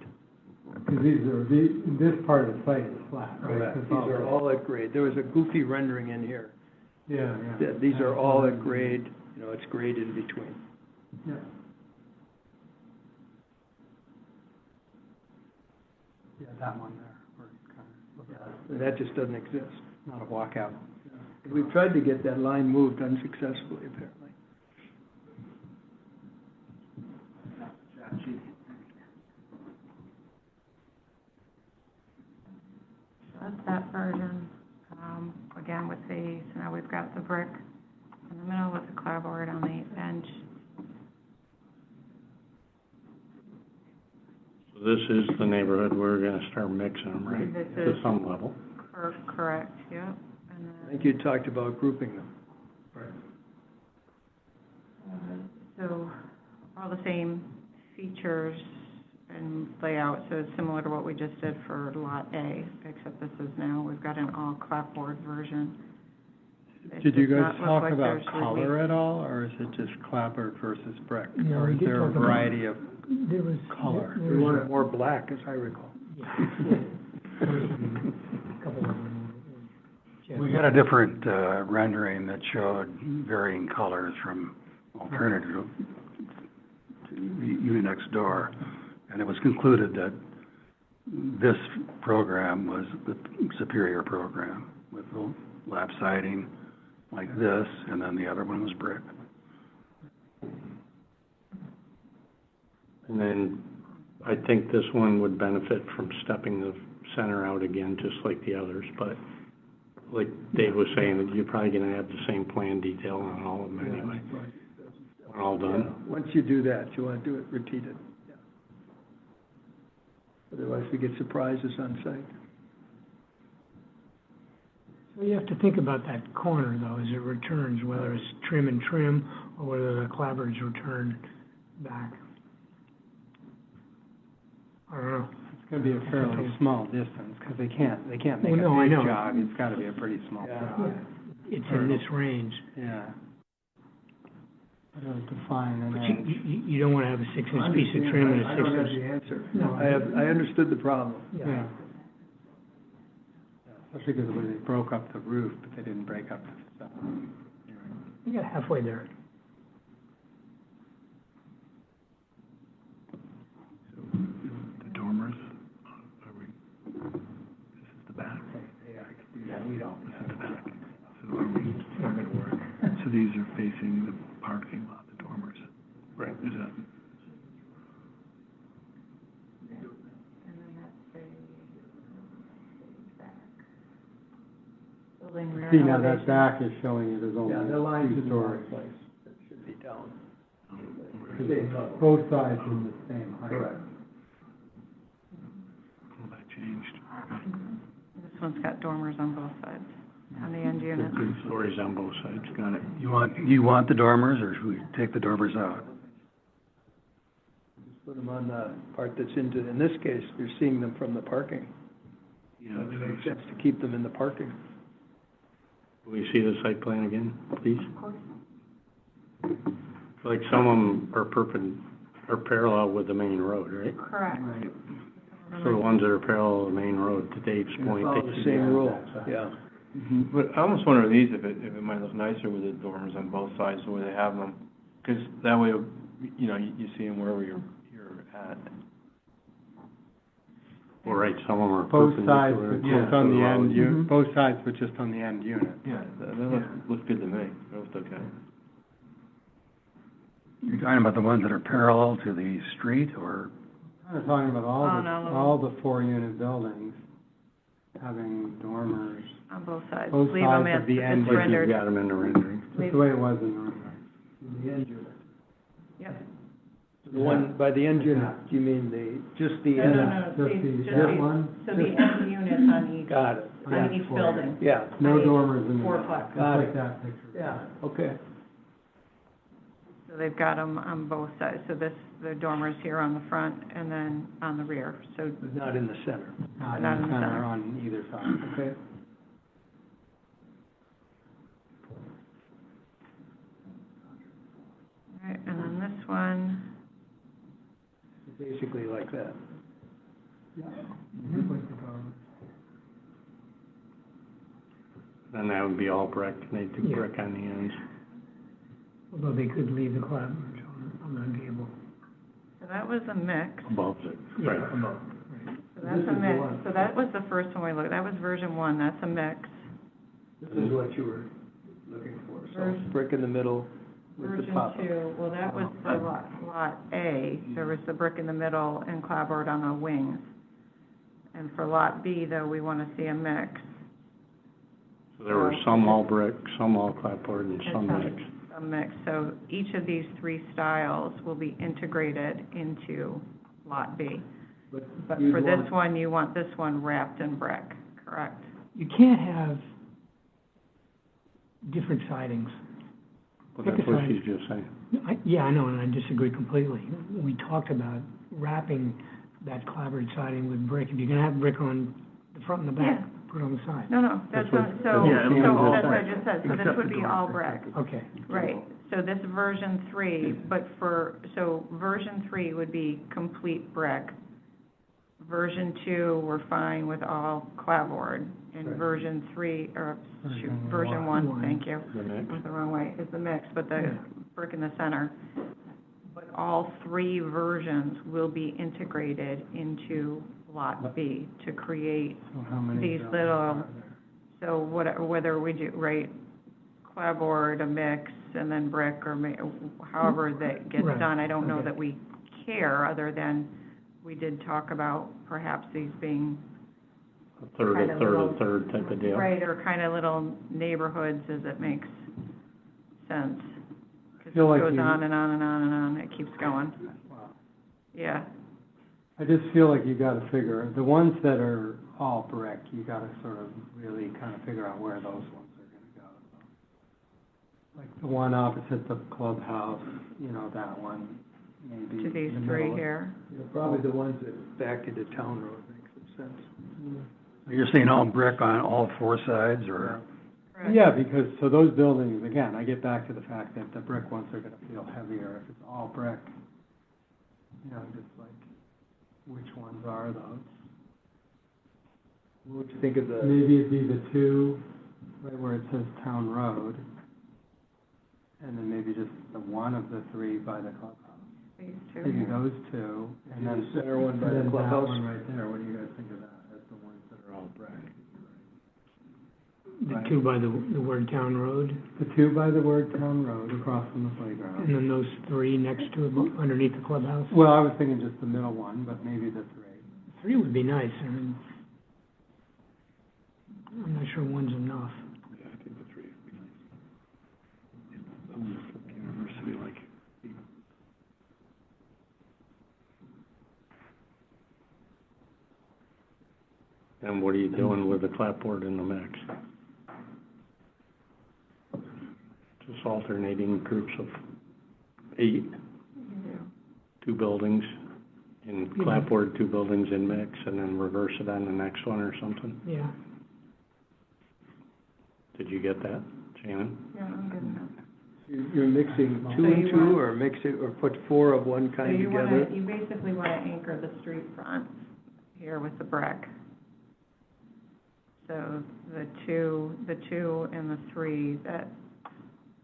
Because this part of the site is flat, right? These are all at grade. There was a goofy rendering in here. Yeah. These are all at grade, you know, it's grade in between. Yeah. Yeah, that one there, where it kind of looks like And that just doesn't exist. not a walkout. We've tried to get that line moved unsuccessfully, apparently. That's that version, again with so now we've got the brick in the middle with the clapboard on the edge. So this is the neighborhood where we're gonna start mixing them, right? This To is- some level. Correct, yep. And I think you talked about grouping them. so all the same features and layout, so it's similar to what we just did for Lot A, except this is now, we've got an all clapboard version. It Did you does guys not look talk like about there's color relief. at all, or is it just clapboard versus brick? No, Or we is did there a talk about- variety of There was. color? there We was want a- it more black, as I recall. Yeah. There was a couple of them. Yeah. We got a different rendering that showed varying colors from alternative to the unit next door. And it was concluded that this program was the superior program with the lap siding like this, and then the other one was brick. And then I think this one would benefit from stepping the center out again, just like the others, but like Dave was saying, that you're probably gonna have the same plan detail on all of them anyway, when all done. Once you do that, you wanna do it repeated, yeah. Otherwise, we get surprises on site. So you have to think about that corner, though, as it returns, whether it's trim and trim, or whether the clapboards return back. I don't know. It's gonna be a fairly small distance, because they can't make a Well, no, I big know. jog, it's gotta be a pretty small Yeah. jog. It's in this range. Yeah. It'll define an But edge. you don't wanna have a 6-inch piece of trim and a I don't have 6-inch. the answer. No. I understood the problem. Yeah. Especially because when they broke up the roof, but they didn't break up the facade. You got halfway there. The dormers, are we, this is the back? Yeah, we don't. This is the back. So are we, It's not gonna work. so these are facing the parking lot, the dormers? Right. Is that, And then that's the back. Building rear See, now that elevation. back is showing it as only Yeah, the line's in the two-story. wrong place. It should be down. Because both sides are the same height. Correct. well, that changed. This one's got dormers on both sides, on the end unit. 2 stories on both sides, got it. You want the dormers, or should we take the dormers out? Just put them on the part that's in this case, you're seeing them from the parking. Yeah, It makes sense to keep them in the parking. Will we see the site plan again, please? Like some of them are parallel with the main road, right? Correct. So the ones that are parallel to the main road, to Dave's point, Follow they the should be same on rule, that side. yeah. But I almost wonder these, if it might look nicer with the dormers on both sides, the way they have them. Because that way, you know, you see them wherever you're at. Well, right, some of them are Both sides, perpendicular but to just on the end, Mhm. both sides, but just on the end unit. Yeah, that looks good to me. That looks okay. You're talking about the ones that are parallel to the street, or? I'm talking about On all of them. all the 4-unit buildings having dormers. On both sides. Both Leave them sides of as the end, it's Like you've rendered. got them in the rendering. That's the way it was in North. In the end unit. Yep. The one, by the end unit, you mean just the No, end? no, no, Just these- the- just that these- one? So the end units on each, Got it, on each building. yeah, No Right. dormers in the, Fourplex. just Got like it. that picture. yeah, okay. So they've got them on both sides. So the dormers here on the front and then on the rear. So But not in the center, Not Not in in the the center, center. on either side. okay? All right, and then this one, Basically like that. Then that would be all brick, and they'd do Yeah. brick on the ends. Although they could leave the clapboards on the gable. so that was a mix. Above it, Yeah, right. above, right. So that's a mix. So that was the first one we looked, that was version 1, that's a mix. This is what you were looking for, so Version- brick in the middle with the Version pop-up. 2, well, that was the lot A, there was the brick in the middle and clapboard on the wings. And for lot B, though, we want to see a mix. So there were some all brick, some all clapboard, and some mixed. A mix, so each of these 3 styles will be integrated into lot B. But you'd for this want- one, you want this one wrapped in brick, correct? You can't have different sidings. But Pick a that's what side. she's just saying. Yeah, I know, and I disagree completely. We talked about wrapping that clapboard siding with brick. If you're gonna have brick on the front and the back, Yeah. put it on the side. No, no, that's That's what- what, so, Yeah, so it was that's what I all just said, so this would be all brick. Okay. Right, so this version 3, but so version 3 would be complete brick. Version 2, we're fine with all clapboard, and version 3, or, shoot, version 1, thank you. The mix. Went the wrong way, is the mix, but the brick in the center. But all 3 versions will be integrated into lot B to create So how many these buildings little, are there? so whether we do, right, clapboard, a mix, and then brick, or however that gets Right, done, I don't know okay. that we care, other than we did talk about perhaps these being a third type of deal. Right, or kind of little neighborhoods as it makes sense. Because it Feel like goes you- on and on and on and on, it keeps going. Wow. Yeah, I just feel like you gotta figure, the ones that are all brick, you gotta sort of really kind of figure out where those ones are gonna go. Like the one opposite the clubhouse, you know, that one, maybe. to these in the three middle. here. You know, probably the ones that back into Town Road makes some sense. You're saying all brick on all four sides, or? Correct. Yeah, because, so those buildings, again, I get back to the fact that the brick ones are gonna feel heavier if it's all brick. You know, just like, which ones are those? What would you think of the, Maybe it'd be the two, right where it says Town Road, and then maybe just the one of the three by the clubhouse. These two Maybe here. those two, and then. the center one by and the then clubhouse? that one right there, what do you guys think of that, as the ones that are all brick? The Right. two by the word Town Road, The two by the word Town Road across from the and playground. then those three next to it, underneath the clubhouse. Well, I was thinking just the middle one, but maybe the three. Three would be nice, I mean, I'm not sure one's enough. Yeah, I think the three would be nice. I wonder if the university, like, And what are you doing with the clapboard in the mix? Just alternating groups of 8, You can do. 2 buildings in clapboard, 2 buildings in mix, and then reverse it on the next one or something? Yeah, Did you get that, Shannon? Yeah, I'm good enough. you're mixing two So and you two, want- or mix it, or put four of one So kind you together? wanna, you basically wanna anchor the street front here with the brick. So the two and the three that,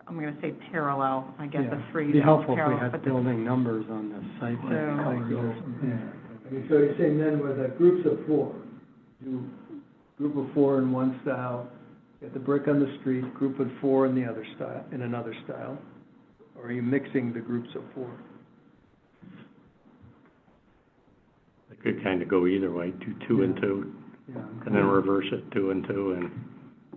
I'm gonna say parallel, I guess the Yeah. three. It'd be don't helpful if we parallel, had but the- building numbers on the site plan. So- colors or something. Yeah. I mean, so you're saying then with the groups of four, do group of four in one style, get the brick on the street, group of four in the other style, in another style? Or are you mixing the groups of four? It could kind of go either way, do 2 and 2, Yeah. and then reverse it 2 and 2, and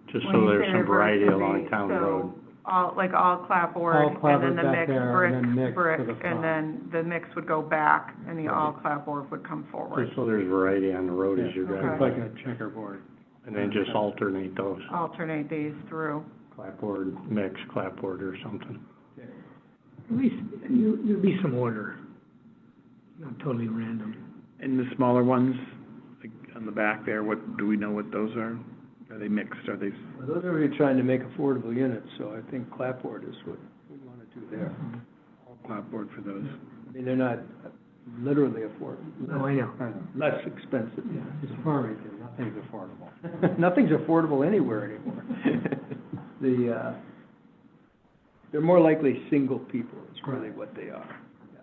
just When so you there's say some reverse, variety it'll along be- Town so Road. all clapboard, All and then clapboard the back mix, there, and then mix brick, to the and front. then the mix would go back, and the all clapboard would come forward. Just so there's variety on the road as you're Okay. driving. It's like a checkerboard. And then just alternate those, Alternate these through. clapboard, mix, clapboard or something. at least, there'd be some order, not totally random. and the smaller ones, like, on the back there, what, do we know what those are? Are they mixed, are they, Well, those are really trying to make affordable units, so I think clapboard is what we want to do there. all clapboard for those? I mean, they're not literally affordable, Oh, I know. I know. less expensive. It's Farmington, nothing's affordable. Nothing's affordable anywhere anymore. They're more likely single people, is really what they are. Yeah.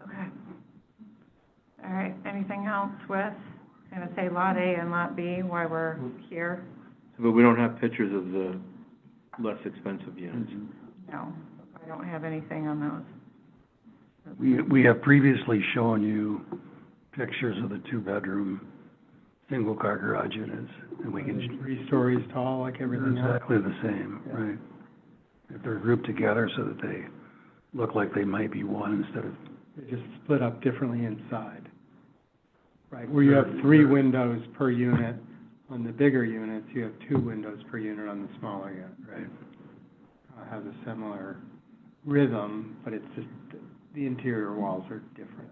Okay. All right, anything else with, gonna say Lot A and Lot B, why we're here? But we don't have pictures of the less expensive units. No, I don't have anything on those. We have previously shown you pictures of the two-bedroom, single-car garage units, and we can, 3 stories tall, like they're everything else. exactly the same, right? If they're grouped together so that they look like they might be one instead of, They just split up differently inside. Right, where you have 3 windows per unit on the bigger units, you have 2 windows per unit on the smaller unit. right? Has a similar rhythm, but it's just, the interior walls are different.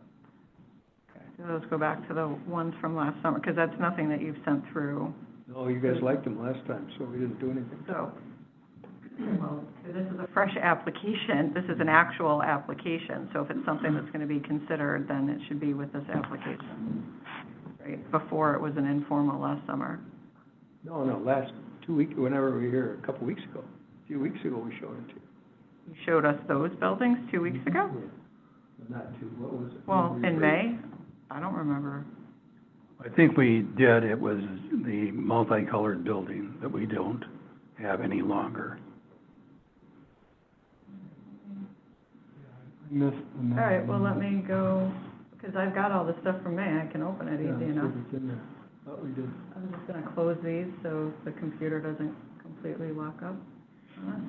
So those go back to the ones from last summer, because that's nothing that you've sent through. No, you guys liked them last time, so we didn't do anything. So, well, this is a fresh application, this is an actual application, so if it's something that's gonna be considered, then it should be with this application, right? Before it was an informal last summer. No, last 2 weeks, whenever we were here, a couple weeks ago. A few weeks ago, we showed it to you. You showed us those buildings 2 weeks ago? Not two, what was it? Well, in May? I don't remember. I think we did, it was the multicolored building that we don't have any longer. Missed the All right, well, let me go, because I've got all the stuff from May, I can open it Yeah, easy see enough. if it's in there. Thought we did. I'm just gonna close these so the computer doesn't completely lock up on us.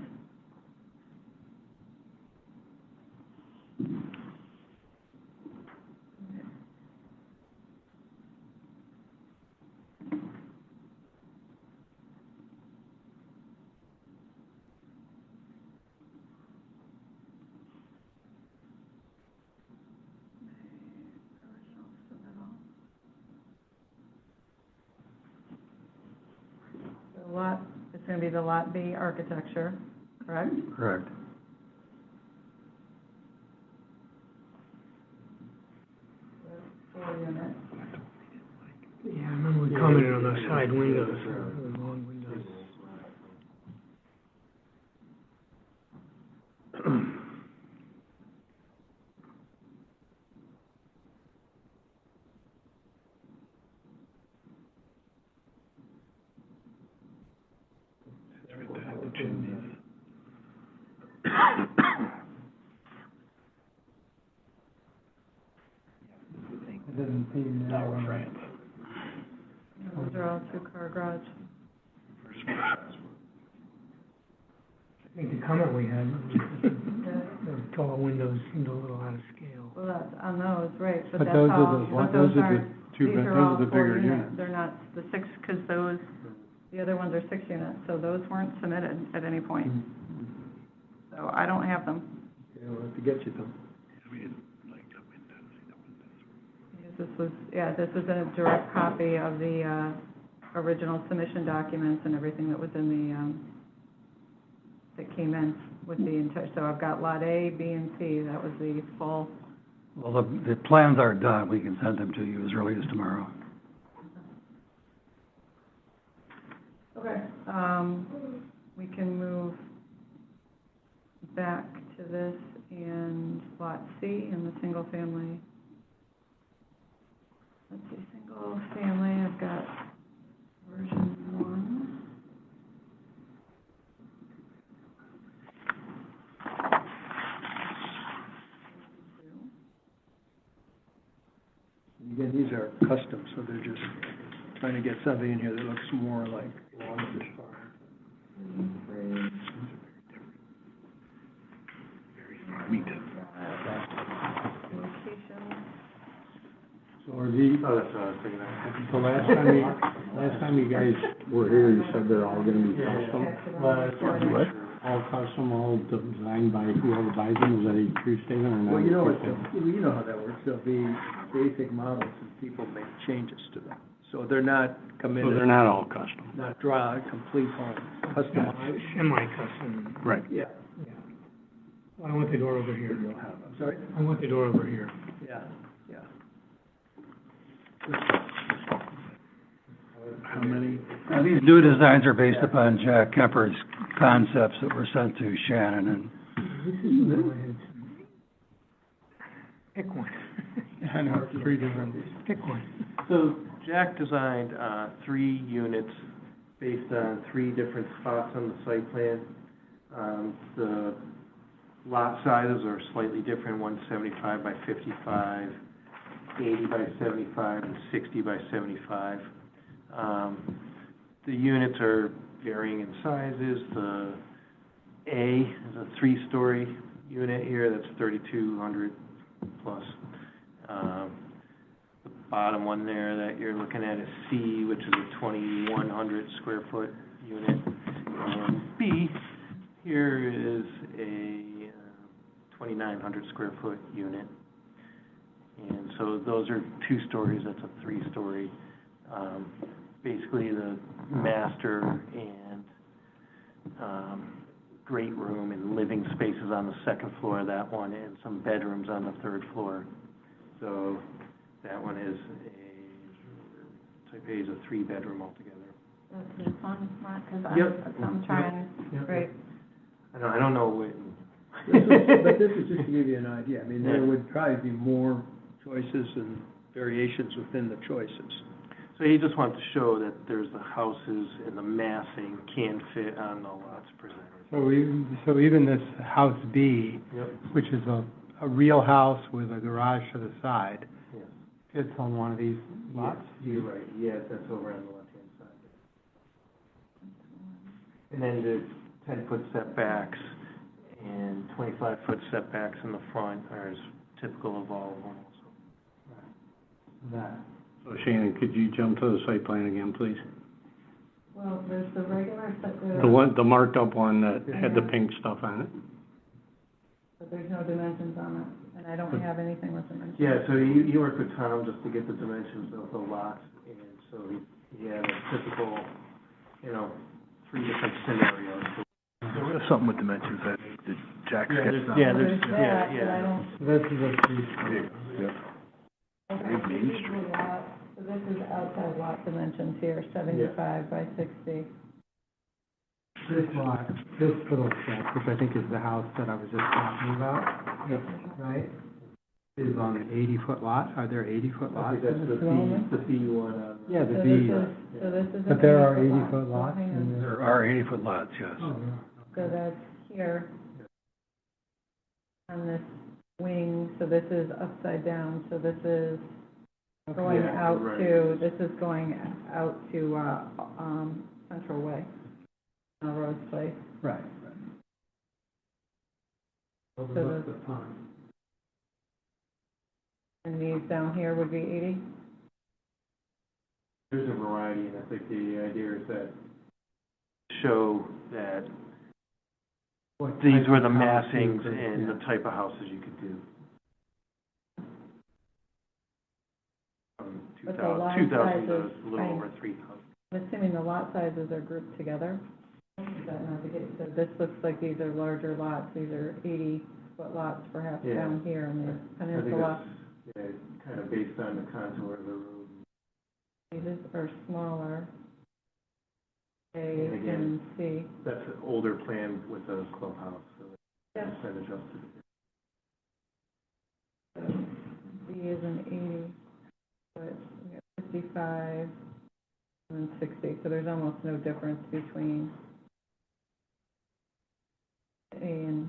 Original submittal. The lot, it's gonna be the Lot B architecture, correct? Correct. Four units. Yeah, I remember we commented on those side windows, the long windows. It doesn't seem now. Those are all two-car garage. I think the comment we had, the tall windows seemed a little out of scale. Well, that's on those, right, but But that's those are all, the but one- those those are the aren't, two these bed- are those all are the four bigger units. units. They're not the six, because those, the other ones are 6 units, so those weren't submitted at any point. So I don't have them. Yeah, we'll have to get you them. This was, this was a direct copy of the, original submission documents and everything that was in the, that came in with the entire, so I've got Lot A, B, and C, that was the full. Well, the plans are done. We can send them to you as early as tomorrow. Okay. We can move back to this and Lot C in the single family. Let's see, single family, I've got version 1. Again, these are custom, so they're just trying to get something in here that looks more like Longford Farm. So are these, Oh, that's what I was thinking of. so last time you guys were here, you said they're all gonna be custom? What? All custom, all designed by whoever buys them, is that a true statement or not? Well, you know what, you know how that works. There'll be basic models and people make changes to them. So they're not So committed, they're not all custom? not draw a complete home, customized. Semi-custom, Right. Yeah, yeah. Well, I want the door over here. you'll have them. Sorry? I want the door over here. Yeah, yeah. How many? Now, these new designs are based upon Jack Kemper's concepts that were sent to Shannon, and This is the one I had some. Pick one. I know, 3 different. Pick one. So Jack designed, 3 units based on 3 different spots on the site plan. The lot sizes are slightly different, 175 by 55, 80 by 75, and 60 by 75. The units are varying in sizes. The A is a 3-story unit here, that's 3,200 plus. The bottom one there that you're looking at is C, which is a 2,100 square foot unit. And B here is a 2,900 square foot unit. And so those are 2 stories, that's a 3-story. Basically the master and, great room and living spaces on the 2nd floor of that one, and some bedrooms on the 3rd floor. So that one is type A is a 3-bedroom altogether. That's this one, Mark, because Yep. I'm trying, right, I don't know what. But this is just to give you an idea. I mean, there would probably be more choices and variations within the choices. So he just wants to show that there's the houses and the massing can fit on the lots presented. So even this house B, Yep. which is a a real house with a garage to the side Yes. fits on one of these lots? You're right, yes, that's over on the left-hand side. And then the 10-foot setbacks and 25-foot setbacks in the front are as typical of all of them also. That. So Shannon, could you jump to the site plan again, please? Well, there's the regular set, The marked up one that had the pink stuff on it? but there's no dimensions on it, and I don't have anything with dimensions. Yeah, so you worked with Tom just to get the dimensions of the lots, and so he had a typical, 3 different scenarios. There was something with dimensions that Jack Yeah, sketched out. There's that, but I don't. This is a three-story. Okay, so Main this is a lot, so this is outside lot dimensions here, 75 by 60. This lot, this little step, which I think is the house that I was just talking about, right, is on an 80-foot lot. Are there 80-foot I lots think in that's this the development? B one on. Yeah, the So B. this is But an there are 80-foot 80-foot lots Hang on. in there. There are 80-foot lots, yes. Oh, yeah. So that's here on this wing, so this is upside down, so this is going Yeah, out right. to, this is going out to, Central Way, Rose Place. Right. Overlook the pond. And these down here would be 80? There's a variety, and I think the idea is that show that What these type were of the house you massings could- and yeah. the type of houses you could do. From But the lot 2,000 to sizes, a little over 3,000. I'm assuming the lot sizes are grouped together? Is that not the case? So this looks like these are larger lots, these are 80-foot lots perhaps Yeah. down here in the I think peninsula. that's, kind of based on the contour of the road. These are smaller, A And again, and C. That's an older plan with the clubhouse, so Yeah. it's been adjusted. So B is an 80, but we got 55 and 60, so there's almost no difference between A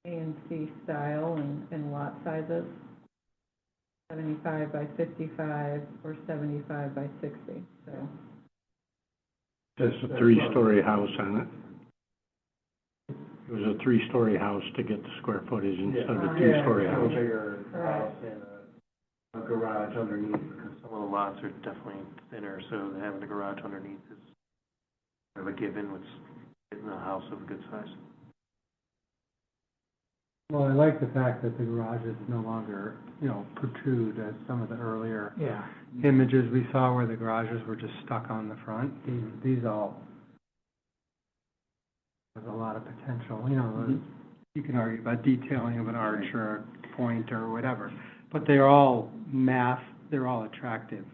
and C style and lot sizes. 75 by 55 or 75 by 60, so. There's a 3-story house on it. It was a 3-story house to get the square footage instead of a 2-story A house. bigger house Correct. and a garage underneath, because some of the lots are definitely thinner, so having a garage underneath is kind of a given, with getting a house of a good size. Well, I like the fact that the garages no longer, protrude as some of the earlier Yeah. images we saw where the garages were just stuck on the front. These all, there's a lot of potential, you can argue about detailing of an arch or a point or whatever, but they're all they're all attractive,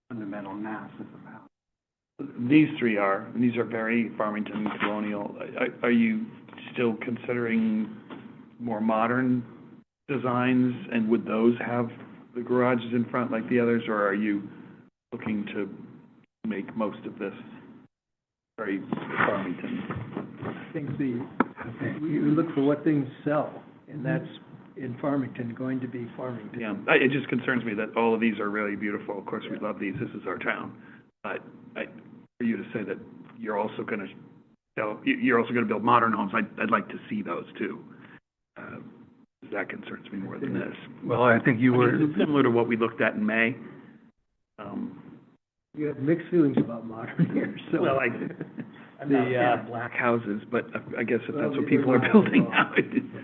fundamental masses of houses. These three are, and these are very Farmington colonial. Are you still considering more modern designs, and would those have the garages in front like the others, or are you looking to make most of this very Farmington? I think we look for what things sell, and that's, in Farmington, going to be Farmington. Yeah, it just concerns me that all of these are really beautiful. Of course, we love these, this is our town. But for you to say that you're also gonna build modern homes, I'd like to see those too. That concerns me more than this. Well, I think you were, It's similar to what we looked at in May. You have mixed feelings about modern here, so. Well, I'm not a fan of black houses, but I guess if that's what people are building now.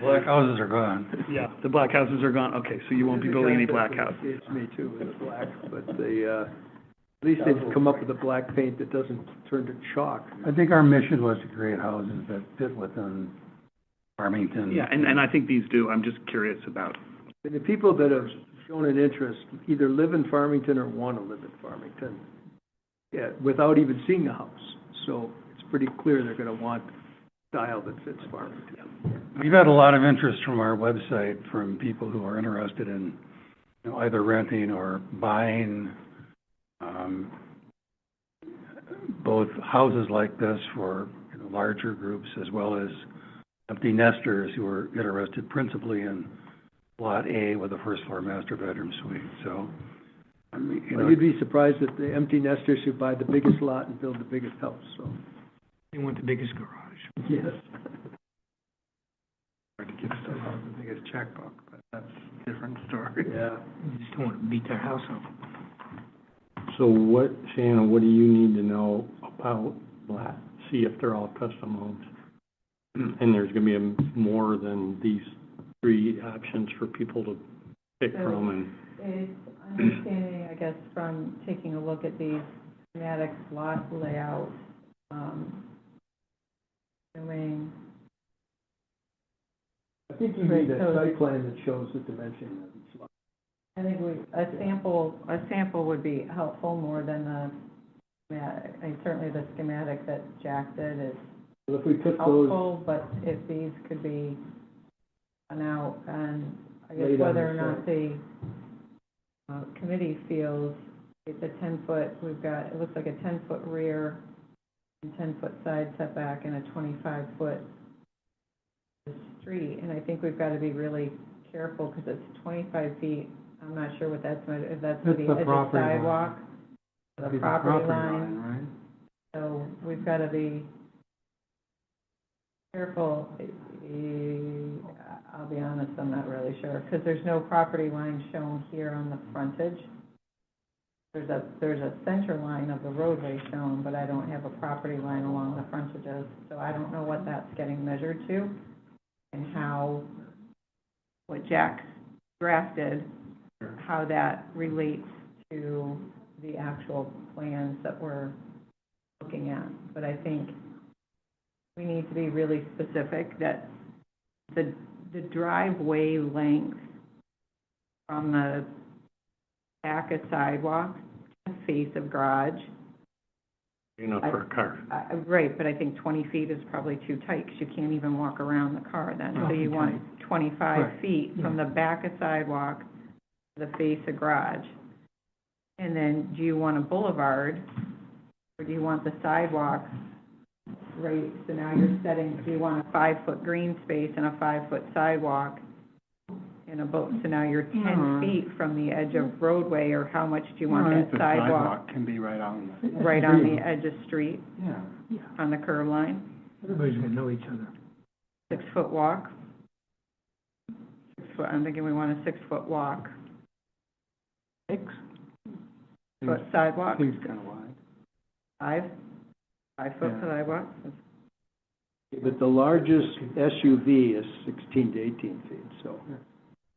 black houses are gone. Yeah, the black houses are gone, okay, so you won't be building any black houses. It's me too, with the black, but at least they've come up with a black paint that doesn't turn to chalk. I think our mission was to create houses that fit within Farmington. Yeah, and I think these do, I'm just curious about. And the people that have shown an interest either live in Farmington or want to live in Farmington, without even seeing a house. So it's pretty clear they're going to want style that fits Farmington. We've had a lot of interest from our website from people who are interested in, either renting or buying, both houses like this for larger groups as well as empty nesters who are interested principally in Lot A with a first floor master bedroom suite, so, I mean, you know. Well, you'd be surprised that the empty nesters should buy the biggest lot and build the biggest house, so. They want the biggest garage. Yes. Hard to get stuff out of the biggest checkbook, but that's a different story. Yeah. They just don't want to beat their house up. So what, Shannon, what do you need to know about that? See if they're all custom homes. And there's gonna be more than these three options for people to pick from, and It's understanding, I guess, from taking a look at these schematic lot layouts, doing, I think you need a site plan that shows the dimension of each lot. I think a sample would be helpful more than the schematic. I mean, certainly the schematic that Jack did is Well, if we took those, helpful, but if these could be done out, and I guess Laid on whether or the not site. the committee feels it's a 10-foot, we've got, it looks like a 10-foot rear and 10-foot side setback and a 25-foot street, and I think we've got to be really careful, because it's 25 feet, I'm not sure what that's, if that's That's the the edge of property line. sidewalk, the Be the property line. right? So we've got to be careful. I'll be honest, I'm not really sure, because there's no property line shown here on the frontage. There's a center line of the roadway shown, but I don't have a property line along the frontages, so I don't know what that's getting measured to, and how, what Jack drafted, how that relates to the actual plans that we're looking at. But I think we need to be really specific that the driveway length from the back of sidewalk to the face of garage. enough for a car. Right, but I think 20 feet is probably too tight, because you can't even walk around the car then. So you want 25 Right. feet from the back of sidewalk to the face of garage. And then, do you want a boulevard, or do you want the sidewalk? Right, so now you're setting, do you want a 5-foot green space and a 5-foot sidewalk in a boat? So now you're 10 feet from the edge of roadway, or how much do you want that The sidewalk? can be right on the. Right on the edge of street, Yeah. on the curb line? Everybody's gonna know each other. 6-foot walk? 6 foot, I'm thinking we want a 6-foot walk. 6-foot sidewalk? Seems kind of wide. 5-foot Yeah. sidewalk? but the largest SUV is 16 to 18 feet, so.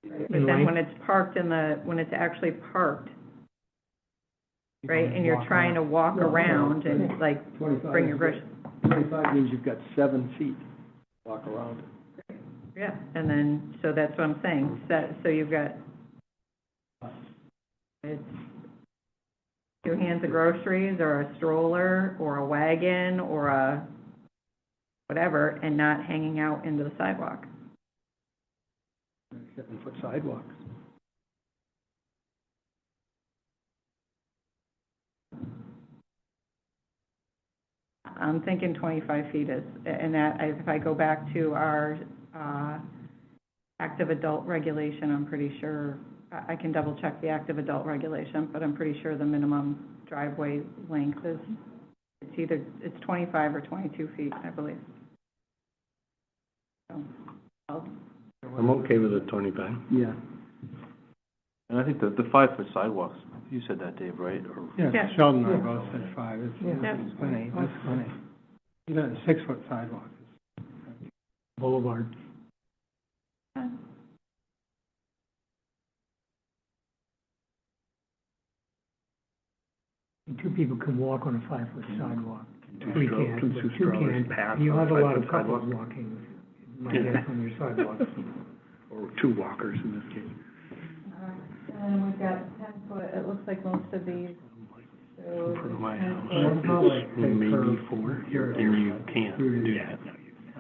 But then when it's parked when it's actually parked, right, and you're trying to walk around and like 25 bring your brush, 25 means you've got 7 feet to walk around it. yeah, and then, so that's what I'm saying, so you've got, it's 2 hands of groceries, or a stroller, or a wagon, or a whatever, and not hanging out into the sidewalk. 7-foot sidewalks. I'm thinking 25 feet is, and that, if I go back to our, active adult regulation, I'm pretty sure, I can double check the active adult regulation, but I'm pretty sure the minimum driveway length is, it's 25 or 22 feet, I believe. So, I'm okay with the 25. Yeah. And I think the 5-foot sidewalks, you said that, Dave, right? Or Yeah. Sheldon and I both said 5, it's Yeah. plenty, that's plenty. Even a 6-foot sidewalk is Boulevard. And 2 people can walk on a 5-foot sidewalk. 3 can't, but 2 can. pass You on a have a lot of 5-foot couples sidewalk. walking, my guess, on your sidewalks. Or 2 walkers in this case. and we've got 10-foot, it looks like most of these, so. In front of my 10 house, foot. it's maybe 4, and you can't do that.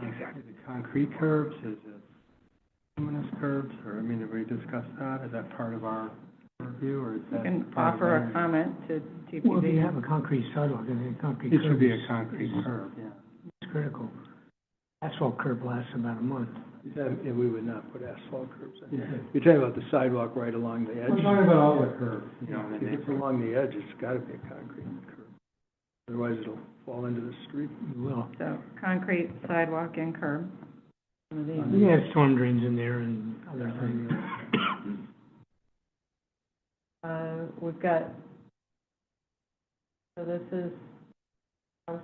Exactly. Is it concrete curbs, is it luminous curbs, or, I mean, have we discussed that? Is that part of our review, or is You that can part of offer our- a comment to Well, if you TPD. have a concrete sidewalk and a concrete It curb should be a is- concrete is- curb, yeah. It's critical. Asphalt curb lasts about a month. And we would not put asphalt curbs in. Yeah. You're talking about the sidewalk right along the edge? I'm talking about all the curves, you know, If it's along the edge, it's gotta be a concrete curb. Otherwise, it'll fall into the street. You will. So concrete, sidewalk, and curb. Some of these. You can have storm drains in there and other things. We've got, so this is house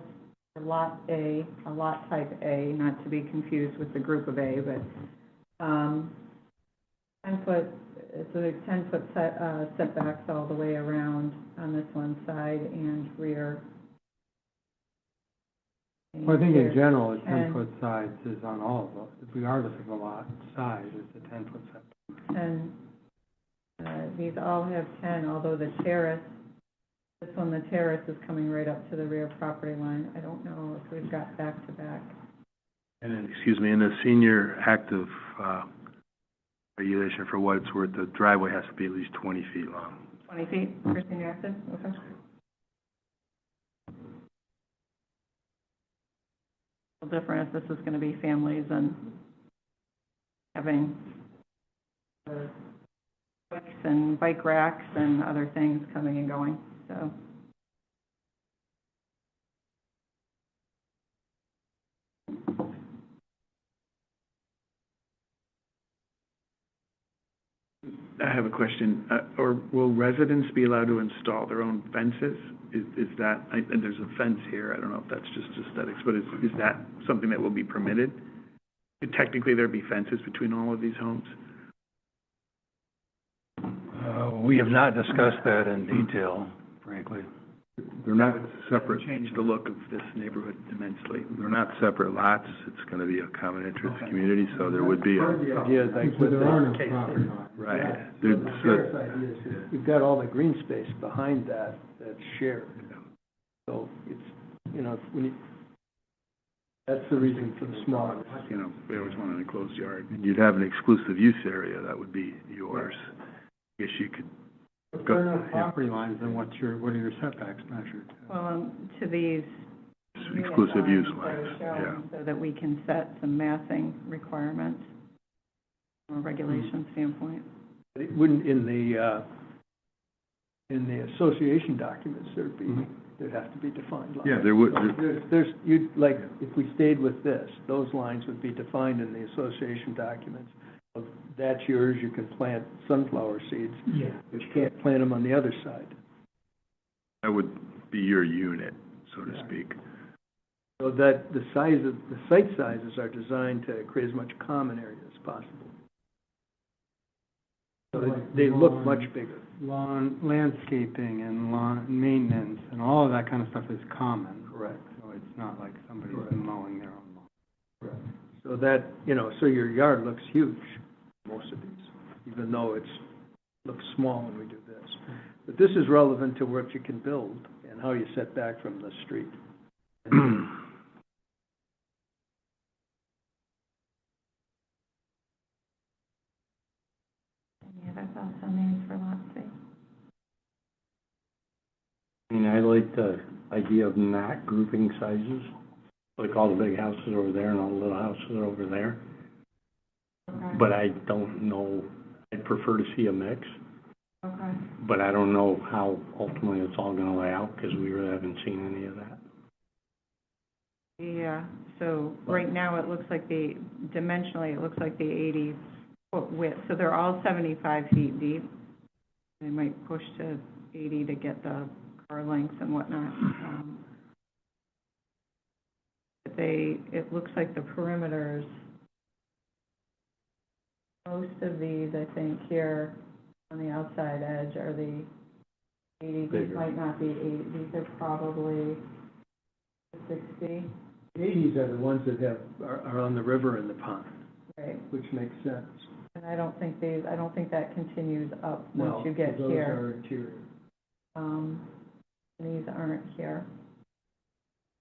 for Lot A, a lot type A, not to be confused with the group of A, but, 10-foot, it's a 10-foot setbacks all the way around on this one side and rear. Well, I think in general, a And- 10-foot size is on all of them, regardless of the lot size, it's a 10-foot setback. And, these all have 10, although the terrace, this one, the terrace is coming right up to the rear property line. I don't know if we've got back-to-back. And then, excuse me, in the senior active, regulation for what it's worth, the driveway has to be at least 20 feet long. 20 feet for senior active, okay. A little different if this is gonna be families and having bikes and bike racks and other things coming and going, so. I have a question, or will residents be allowed to install their own fences? Is that, and there's a fence here, I don't know if that's just aesthetics, but is that something that will be permitted? Could technically there be fences between all of these homes? We have not discussed that in detail, frankly. They're not separate, Change the look of this neighborhood immensely. they're not separate lots, it's gonna be a common interest community, so there would be a, Idea is like So with there are no the case. property lines. right. The There's, terrace idea is you've got all the green space behind that, that's shared. So it's, you know, when you, that's the reason for the small. You know, we always want an enclosed yard. you'd have an exclusive use area, that would be yours. I guess you could, If there are no property lines, then what are your setbacks measured to? Well, to these. exclusive use unit lines lines, that are yeah. shown So that we can set some massing requirements from a regulation standpoint. It wouldn't, in the association documents, there'd have to be defined lines. Yeah, there would, You'd, like, if we stayed with this, those lines would be defined in the association documents. Of that's yours, you can plant sunflower seeds, Yeah. but you can't plant them on the other side. that would be your unit, so to speak. So that the site sizes are designed to create as much common area as possible. So they look much bigger. Lawn, landscaping and lawn maintenance and all of that kind of stuff is common. Correct. So it's not like somebody's Correct. mowing their own lawn. Correct. So that, you know, so your yard looks huge, most of these, even though looks small when we do this. But this is relevant to what you can build and how you set back from the street. Any other thoughts on these for Lot C? I mean, I like the idea of not grouping sizes, like all the big houses over there and all the little houses over there. Okay. But I don't know, I'd prefer to see a mix, Okay. but I don't know how ultimately it's all gonna lay out, because we really haven't seen any of that. Yeah, so right now it looks like dimensionally, it looks like the 80-foot width, so they're all 75 feet deep. They might push to 80 to get the car length and whatnot. But it looks like the perimeters, most of these, I think, here on the outside edge are the 80. These Bigger. might not be 80, these are probably 60. 80s are the ones that are on the river and the pond, Right, which makes sense. and I don't think that continues up once No, you get those here. are interior. These aren't here.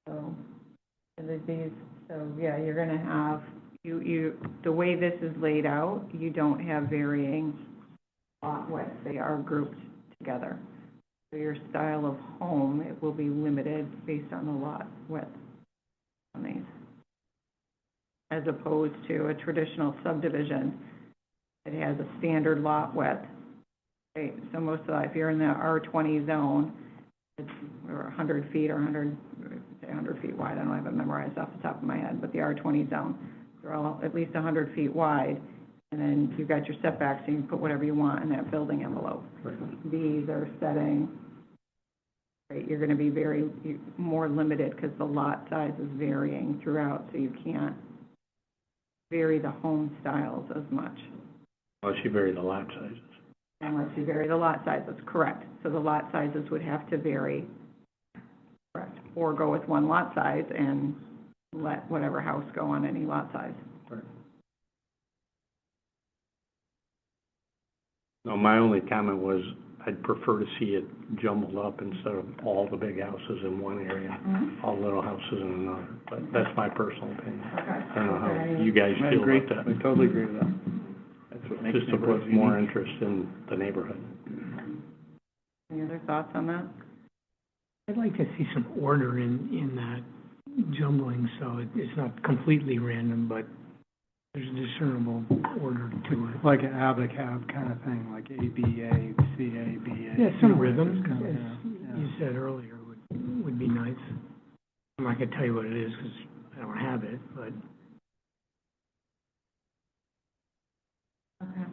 So, yeah, you're gonna have, the way this is laid out, you don't have varying lot widths, they are grouped together. So your style of home, it will be limited based on the lot width on these. as opposed to a traditional subdivision that has a standard lot width. Okay, so most of that, if you're in the R20 zone, it's or 100 feet or 100 feet wide, I don't have it memorized off the top of my head, but the R20 zone, they're all at least 100 feet wide, and then you've got your setbacks, and you can put whatever you want in that building envelope. These are setting, right, you're gonna be more limited, because the lot size is varying throughout, so you can't vary the home styles as much. Unless you vary the lot sizes. Unless you vary the lot sizes, correct. So the lot sizes would have to vary, correct, or go with one lot size and let whatever house go on any lot size. Right. No, my only comment was I'd prefer to see it jumbled up instead of all the big houses in one area, all little houses in another. But that's my personal opinion. Okay. I don't know how you guys feel about that. I totally agree with that. That's what makes Just to neighborhoods put more unique. interest in the neighborhood. Any other thoughts on that? I'd like to see some order in that jumbling, so it's not completely random, but there's a discernible order to it. Like an abacab kind of thing, like A, B, A, C, A, B, A. Yeah, some you know, rhythm, just kind of, as you said earlier, would be nice. I'm not gonna tell you what it is, because I don't have it, but Okay.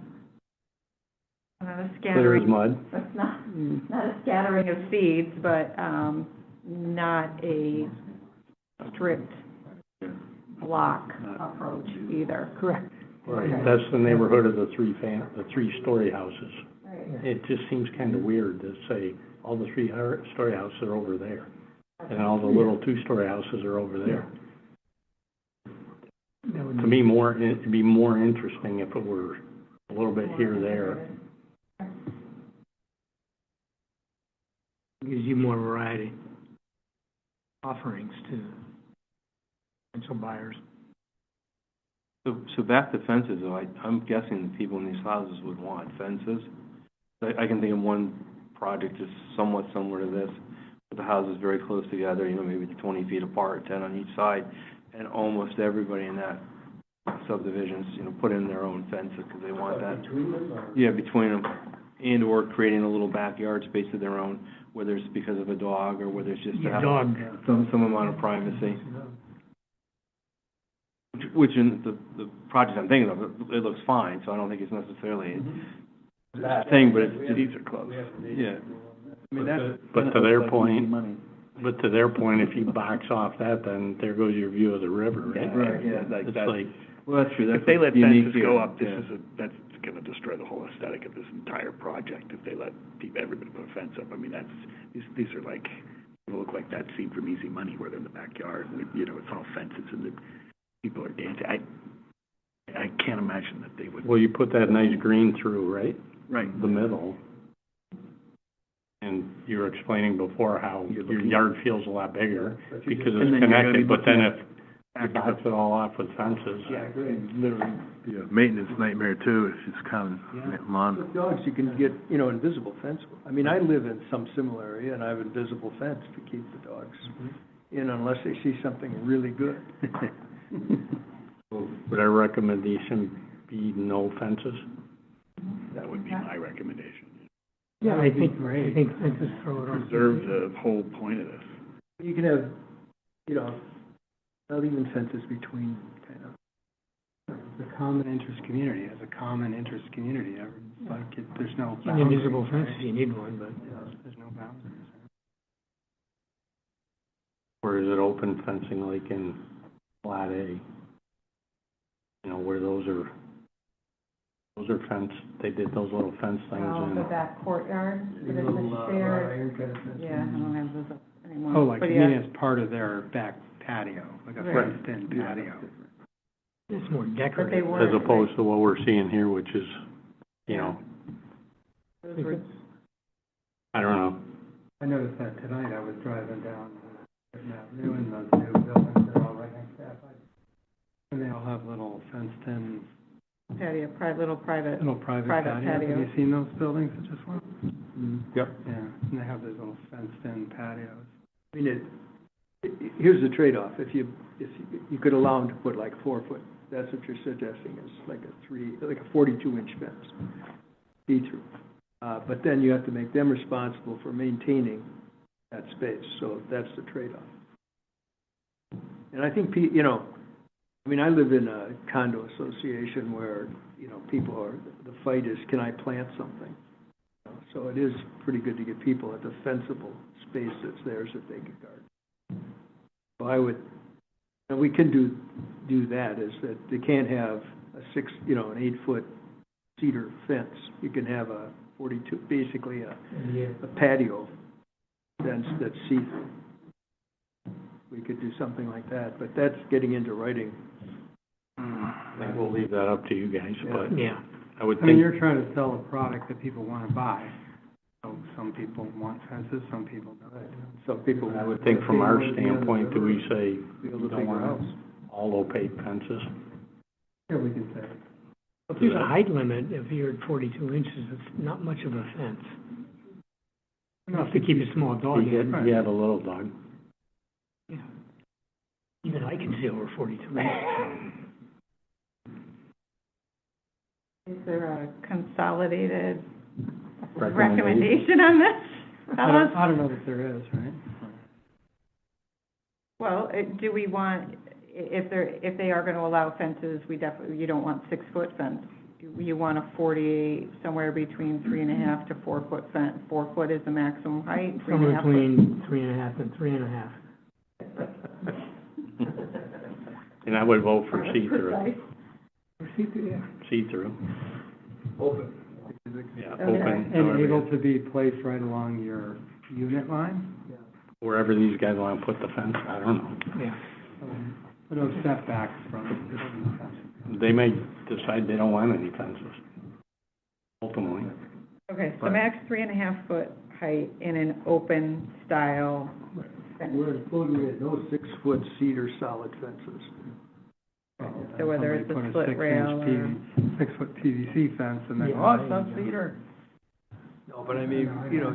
Not a Clear as scattering, mud. that's not a scattering of seeds, but, not a strict block approach either. correct. Right, that's the neighborhood of the three-story houses. Right. It just seems kind of weird to say all the three-story houses are over there, and all the little two-story houses are over there. That would To me, it'd be more interesting if it were a little bit here, there. gives you more variety offerings to potential buyers. So back to fences, though, I'm guessing the people in these houses would want fences. I can think of one project that's somewhat similar to this, with the houses very close together, you know, maybe 20 feet apart, 10 on each side, and almost everybody in that subdivisions, you know, put in their own fences, because they want that. Between them, or? Yeah, between them, and or creating a little backyard space of their own, whether it's because of a dog, or whether it's just to Your have dog. some amount of privacy. Which in the project I'm thinking of, it looks fine, so I don't think it's necessarily a thing, but it's, These are close. yeah. I mean, that's. But to their point, Money. but to their point, if you box off that, then there goes your view of the river, right? Right, yeah, like It's that. like, Well, that's true, that's If they let unique fences go here, up, yeah. that's gonna destroy the whole aesthetic of this entire project, if they let everybody put a fence up. I mean, these are like, they look like that scene from Easy Money, where they're in the backyard, and, you know, it's all fences, and the people are dancing. I can't imagine that they would. well, you put that nice green through, right? Right. The middle. And you were explaining before how You're your looking- yard feels a lot bigger because And it's then you're gonna be connected, but then looking if you box it all off with fences. Yeah, literally. Be a maintenance nightmare too, if it's common lawn. With dogs, you can get, you know, invisible fence. I mean, I live in some similar area, and I have invisible fence to keep the dogs in unless they see something really good. Would our recommendation be no fences? That would be my recommendation. Yeah, I think fences throw it on. Preserve the whole point of this. You can have, you know, not even fences between, kind of. The common interest community is a common interest community, like, there's no An boundaries. invisible fence if you need one, but. There's no boundaries. Or is it open fencing like in Lot A? You know, where those are fenced, they did those little fence things The in. back courtyard, but it's Little, a shared, iron kind of fence. yeah, I don't have those up anymore. Oh, like, But you mean yeah, as part of their back patio, like a Right. fenced-in patio. It's more But they decorative. were. As opposed to what we're seeing here, which is, you know, Those were, I don't know. I noticed that tonight, I was driving down Britain Avenue, and those new buildings, they're all right next to that, and they all have little fenced-in, patio, little private, little private Private patios. Have patios. you seen those buildings that just went? Yep. Yeah, and they have those little fenced-in patios. I mean, here's the trade-off. If you could allow them to put like 4 foot, that's what you're suggesting, is like a 42-inch fence, see-through. But then you have to make them responsible for maintaining that space, so that's the trade-off. And I think, you know, I mean, I live in a condo association where, you know, the fight is, can I plant something? So it is pretty good to get people at the fensible space that's theirs that they can garden. So and we can do that, is that they can't have an 8-foot cedar fence. You can have a 42, basically a patio fence that's see-through. We could do something like that, but that's getting into writing. I think we'll leave that up to you guys, but Yeah. I would I mean, think, you're trying to sell a product that people want to buy. So some people want fences, some people don't. Some people I would think from our standpoint, do we say be able we to don't figure out. want all opaque fences? Yeah, we can say. If there's a height limit, if you're at 42 inches, it's not much of a fence. Enough to keep a small dog in. You have a little dog. Yeah. Even I can see over 42 inches. Is there a consolidated Recommendation. recommendation on this? fellas? I don't know that there is, right? Well, do we want, if they are going to allow fences, you don't want 6-foot fence. You want a 48, somewhere between 3.5 to 4 foot fence. 4 foot is the maximum height, 3.5 Somewhere foot. between 3.5 and 3.5. And I would vote for see-through. Yeah. See-through. Open. Yeah, Okay. open, And however, able to be placed right along your unit line? wherever these guys want to put the fence, I don't know. Yeah. But no setbacks from the fence. They may decide they don't want any fences, ultimately. Okay, so max 3.5 foot height in an open style fence. We're including no 6-foot cedar solid fences. So whether it's a split rail or. 6-foot PVC fence and then, Yeah, oh, it's there not you go. cedar. No, but I mean, you know,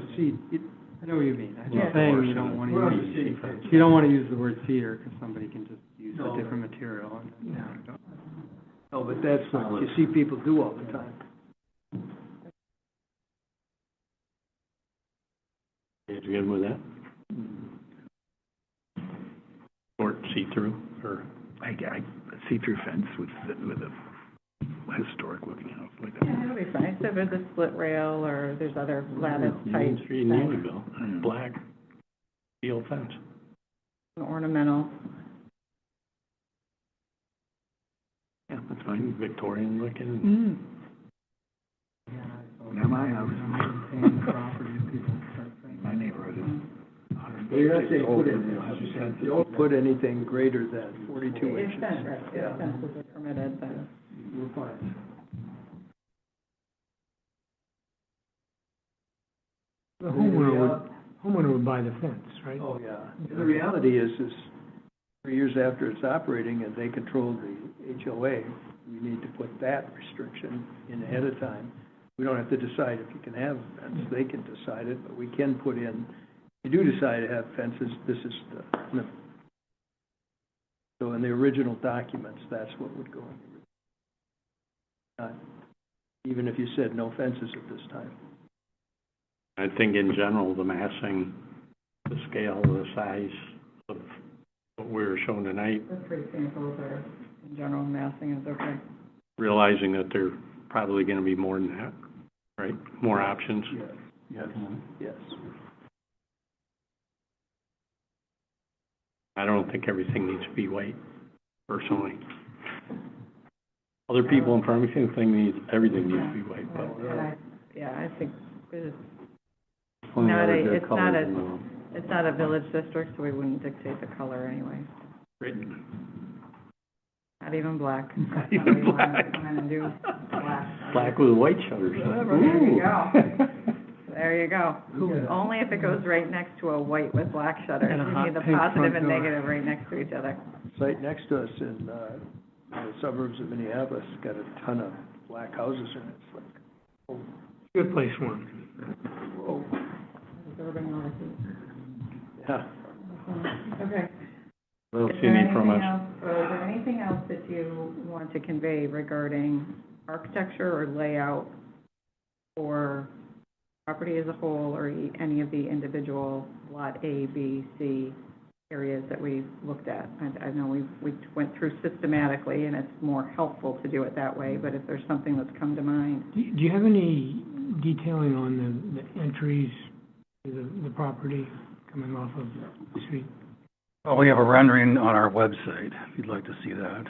I know what you mean. I'm Yeah. just saying you don't want We're on to the use, same page. you don't want to use the word cedar because somebody can just use No. a different material and. No, but that's what you see people do all the time. You good with that? Short see-through, or? I see-through fence with a historic looking house like that. Yeah, it'll be fine. So if there's a split rail or there's other lattice type Main Street in fence, Unionville, black steel fence. ornamental. Yeah, that's fine. Victorian looking. Now my house, Maintain the property if people start saying. my neighborhood is. But you're not saying you don't put anything greater than 42 If inches. fence, right, Yeah. if fences are permitted, then. We're fine. The homeowner would buy the fence, right? Oh, yeah. The reality is 3 years after it's operating and they control the HOA, we need to put that restriction in ahead of time. We don't have to decide if you can have a fence, they can decide it, but we can put in, if you do decide to have fences, this is the limit. So in the original documents, that's what would go in. Even if you said no fences at this time. I think in general, the massing, the scale, the size of what we were shown tonight, The 3 samples are, in general, massing is okay. realizing that there probably going to be more than that, right? More options. Yes, yes. I don't think everything needs to be white, personally. Other people in Farmington think everything needs to be white, but I think it's plenty not of a, good it's not colors a, in the world. it's not a village district, so we wouldn't dictate the color anyway. Great. Not even black. Not even black. Come in and do black. Black with white shutters. There you go. There you go. Ooh. Only if it goes right next to a white with black shutters. And a You hot need the pink positive front and door. negative right next to each other. Site next to us in the suburbs of Minneapolis got a ton of black houses in it. It's like, oh, Good place for them. whoa. Urban Northeast. Yeah. Okay. Little Is there skinny from anything us. else, or is there anything else that you want to convey regarding architecture or layout for property as a whole, or any of the individual Lot A, B, C areas that we looked at? I know we went through systematically, and it's more helpful to do it that way, but if there's something that's come to mind. Do you have any detailing on the entries to the property coming off of the street? Well, we have a rendering on our website, if you'd like to see that.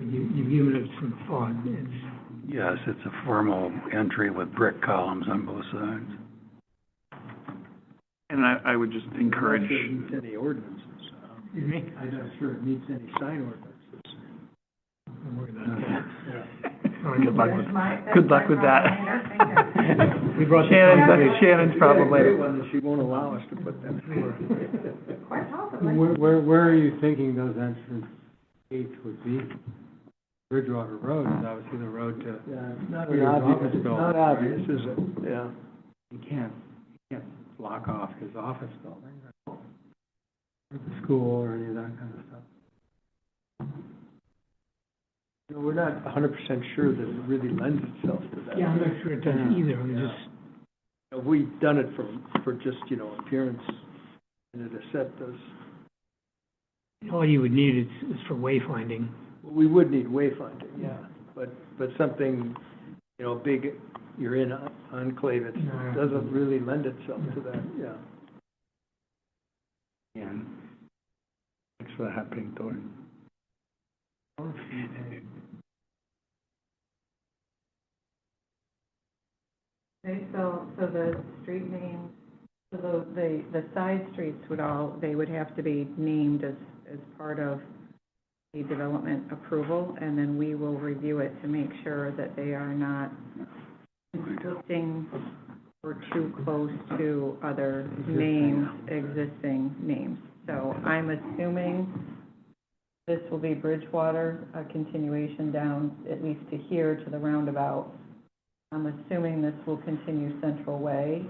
You've given it some thought. Yes, it's a formal entry with brick columns on both sides. And I would just encourage, I'm not sure it meets any ordinances. Excuse me? I'm not sure it meets any sign ordinances. I'm worried about that. good luck with, That's my good luck with that. problem later. Thank you. We brought the Shannon's problem We got a later. great one that she won't allow us to put them in. Quite possibly. Where are you thinking those entrance gates would be? Bridgewater Road is obviously the road to, Yeah, it's not Where your obvious, office it's building, not right? obvious, is it? Yeah. you can't block off his office building, or the school, or any of that kind of stuff. You know, we're not 100% sure that it really lends itself to that. Yeah, I'm not sure it does either. I'm Yeah. just, You know, we've done it for just, appearance, and it has set those, all you would need is for wayfinding. we would need wayfinding, yeah, but something, big, you're in enclave, it No. doesn't really lend itself to that, yeah. And thanks for the hot pink door. Okay, so the street names, so the side streets they would have to be named as part of the development approval, and then we will review it to make sure that they are not conflicting or too close to other names, existing names. So I'm assuming this will be Bridgewater, a continuation down at least to here, to the roundabout. I'm assuming this will continue Central Way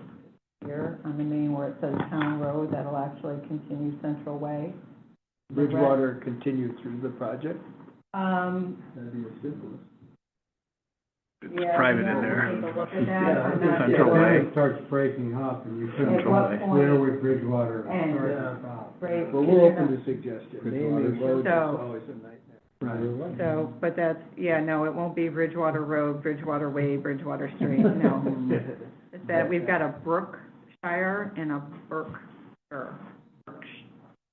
here on the main where it says Town Road. That'll actually continue Central Way. Bridgewater continued through the project, Um, that'd be the simplest. It's yeah, private we in have to there. take a look at that. Yeah, I'm I not think Central sure. Way. It starts breaking up, and you At couldn't what tell point? where would Bridgewater And- start Yeah. and stop. Right. Well, can we're you open know- to suggestion, Bridgewater. naming roads is So- always a nightmare. Right. So, but that's, no, it won't be Bridgewater Road, Bridgewater Way, Bridgewater Street, no. It's that, we've got a Brookshire and a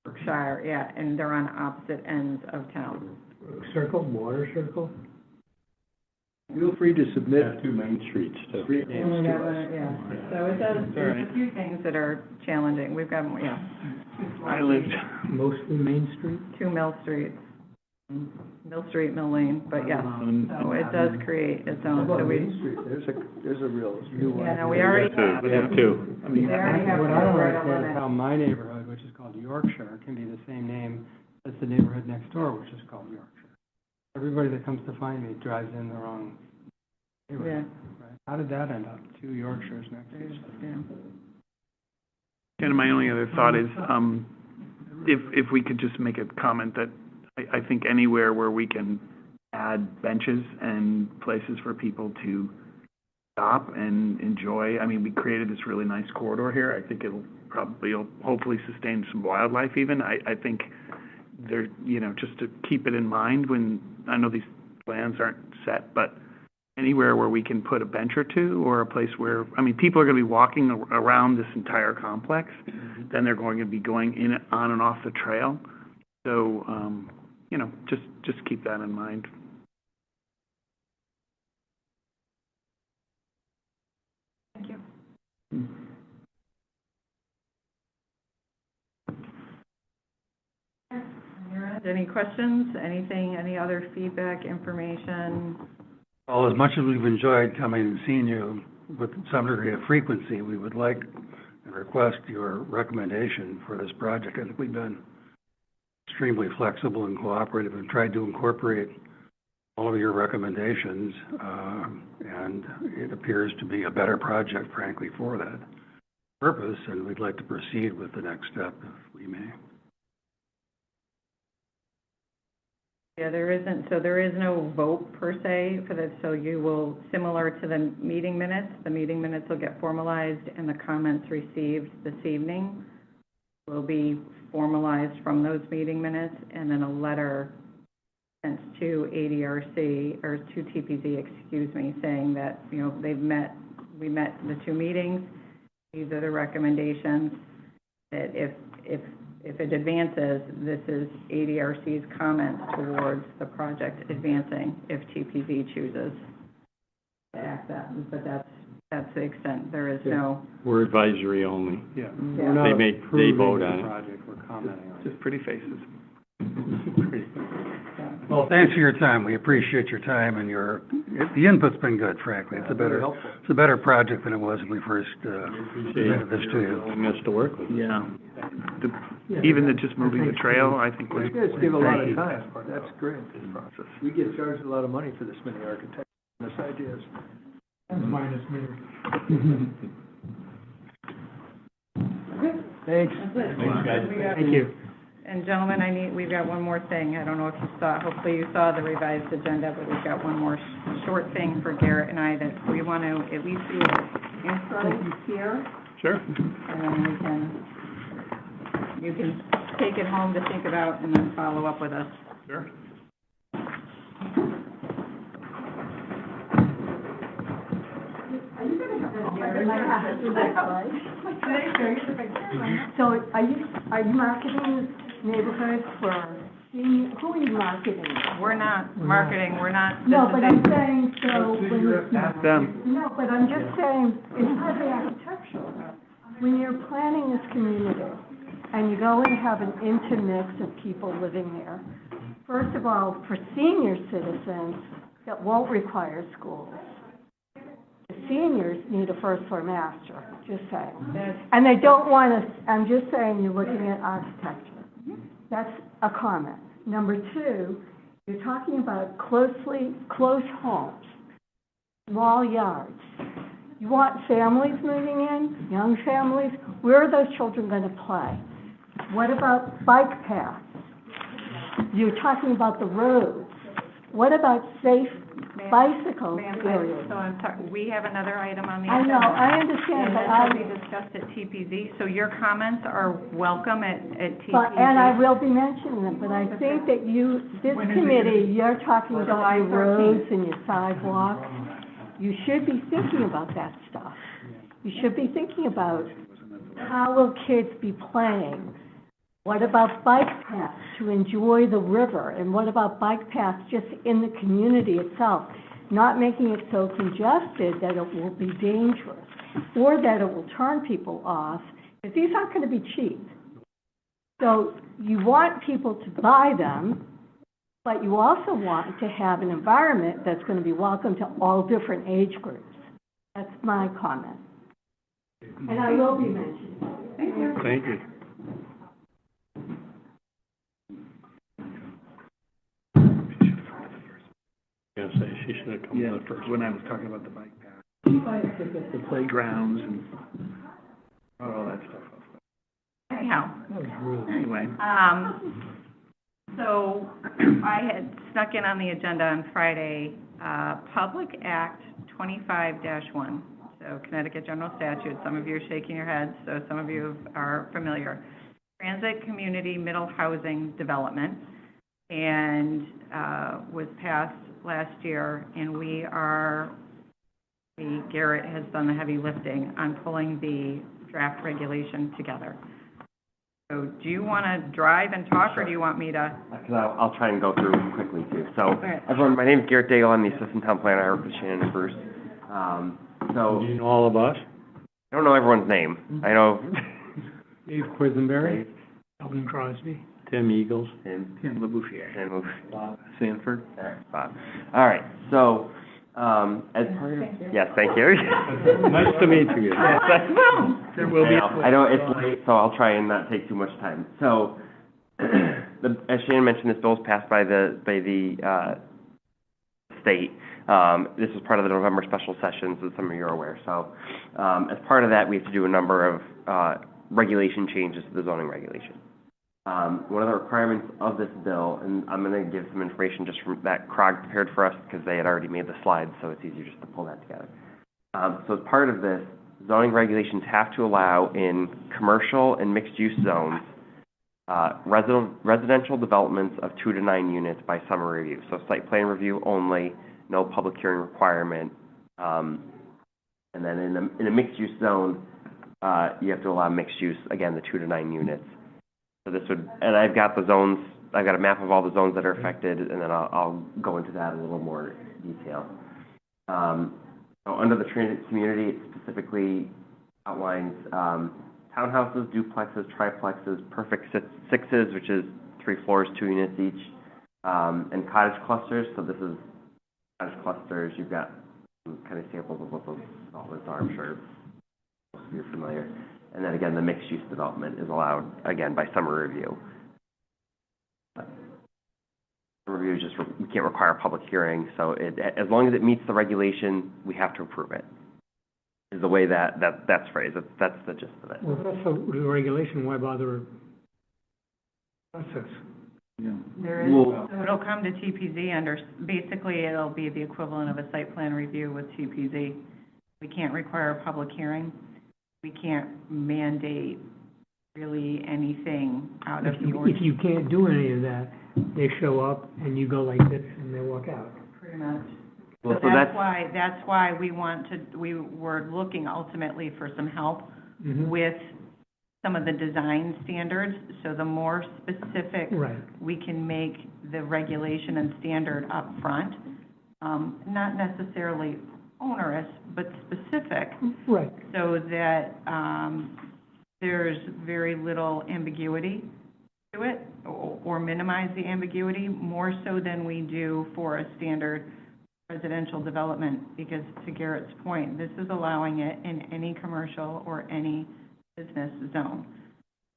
Berkshire, yeah, and they're on opposite ends of town. Circle, water circle? Feel free to We submit have two main streets, too. street names We to have us. Yeah, so it does, there's a few things that are challenging, we've got, I lived, Mostly Main Street? two Mill Streets, Mill Street, Mill Lane, but yeah, so it does create its How own, about so we, Main Street, there's a real new one. yeah, no, we already have. We have two. I mean, they already have. What I don't right understand on is how my neighborhood, which is called Yorkshire, can be the same name as the neighborhood next door, which is called Yorkshire. Everybody that comes to find me drives in the wrong Yeah, neighborhood. Right? How did that end up? Two Yorkshires next to each other? yeah. and my only other thought is, if we could just make a comment that I think anywhere where we can add benches and places for people to stop and enjoy. I mean, we created this really nice corridor here. I think it'll hopefully sustain some wildlife even. I think there, just to keep it in mind when, I know these plans aren't set, but anywhere where we can put a bench or two, or a place where, people are gonna be walking around this entire complex, then they're going to be going in, on and off the trail. So, just keep that in mind. Thank you. On your end, any questions, anything, any other feedback, information? Well, as much as we've enjoyed coming and seeing you with some degree of frequency, we would like and request your recommendation for this project. I think we've been extremely flexible and cooperative and tried to incorporate all of your recommendations, and it appears to be a better project, frankly, for that. purpose, and we'd like to proceed with the next step if we may. Yeah, there is no vote per se for this, so you will, similar to the meeting minutes will get formalized, and the comments received this evening will be formalized from those meeting minutes, and then a letter sent to ADRC, or to TPZ, excuse me, saying that, you know, we met the 2 meetings, these are the recommendations, that if it advances, this is ADRC's comments towards the project advancing if TPZ chooses to act that, but that's the extent, there is no. We're advisory only. Yeah. Yeah. We're not They vote on approving the it. project, we're commenting on it. Just pretty faces. Well, thanks for your time. We appreciate your time, and the input's been good, frankly. It's a better project than it was when we first presented this to you. Willingness to work with us. Yeah. Even just moving the trail, I think was. You guys give a lot Thank of you. time, that's great. Process. We get charged a lot of money for this many architects, and this ideas. Minus me. Thanks. Thank you. And gentlemen, we've got one more thing. I don't know if you saw, hopefully you saw the revised agenda, but we've got one more short thing for Garrett and I that we want to at least do an intro here, Sure. and then you can take it home to think about and then follow up with us. Sure. So are you marketing this neighborhood for senior, who are you marketing? We're not marketing, we're not. No, but I'm saying, so when you. Ask them. No, but I'm just saying, it's part of the architectural. When you're planning this community, and you go and have an intermix of people living there, first of all, for senior citizens, that won't require schools. The seniors need a first floor master, just saying. And they don't want to, I'm just saying, you're looking at architecture. That's a comment. Number 2, you're talking about close homes, small yards. You want families moving in, young families? Where are those children going to play? What about bike paths? You're talking about the roads. What about safe bicycle Ma'am, areas? so I'm sorry, we have another item on the I agenda. know, I understand, but And this will be discussed at TPZ, so your comments are welcome at TPZ. and I will be mentioning them, but I think that this committee, you're talking about your roads and your sidewalks. You should be thinking about that stuff. You should be thinking about how will kids be playing? What about bike paths to enjoy the river? And what about bike paths just in the community itself? Not making it so congested that it will be dangerous or that it will turn people off, because these aren't going to be cheap. So you want people to buy them, but you also want to have an environment that's going to be welcome to all different age groups. That's my comment. And I will be mentioning it. Thank you. Thank you. Gonna say, she should have come Yeah, to the first. when I was talking about the bike path, the playgrounds and all that stuff. Anyhow, Anyway, so I had snuck in on the agenda on Friday, Public Act 25-1, so Connecticut General Statute. Some of you are shaking your heads, so some of you are familiar. Transit Community Middle Housing Development, and was passed last year, and Garrett has done the heavy lifting on pulling the draft regulation together. So do you want to drive and talk, or do you want me to? Because I'll try and go through quickly too. So, right. everyone, my name is Garrett Daigle. I'm the assistant town planner. I work with Shannon and Bruce. Do you know all of us? I don't know everyone's name. I know Dave Quisenberry? Alvin Crosby. Tim Eagles. Tim LaBouffier. Bob Sanford. Bob. All right. So, as part of yes, thank you. Nice to meet you. There will be. I know it's late, so I'll try and not take too much time. So, as Shannon mentioned, this bill was passed by the state. This is part of the November special sessions, as some of you are aware. So, as part of that, we have to do a number of regulation changes to the zoning regulation. One of the requirements of this bill, and I'm going to give some information just from that CROG prepared for us because they had already made the slides, so it's easier just to pull that together. So as part of this, zoning regulations have to allow in commercial and mixed-use zones residential developments of 2 to 9 units by summary review. So site plan review only, no public hearing requirement. And then in a mixed-use zone, you have to allow mixed use, again, the 2 to 9 units. So this would, and I've got the zones, I've got a map of all the zones that are affected, and then I'll go into that in a little more detail. So under the transit community, it specifically outlines townhouses, duplexes, triplexes, perfect sixes, which is 3 floors, 2 units each, and cottage clusters. So this is cottage clusters. You've got some kind of samples of what those developments are, I'm sure most of you are familiar. And then again, the mixed-use development is allowed, again, by summary review. Summary review is just, we can't require a public hearing, so as long as it meets the regulation, we have to approve it, is the way that's phrased. That's the gist of it. Well, if that's the regulation, why bother process? Yeah. There is, so it'll come to TPZ under, basically it'll be the equivalent of a site plan review with TPZ. We can't require a public hearing. We can't mandate really anything out of the ordinance. If you can't do any of that, they show up and you go like this and they walk out. Pretty much. Well, So that's why we were looking ultimately for some help with some of the design standards. So the more specific we can make the regulation and standard up front, not necessarily onerous, but specific. Right. So that there's very little ambiguity to it, or minimize the ambiguity, more so than we do for a standard residential development, because to Garrett's point, this is allowing it in any commercial or any business zone.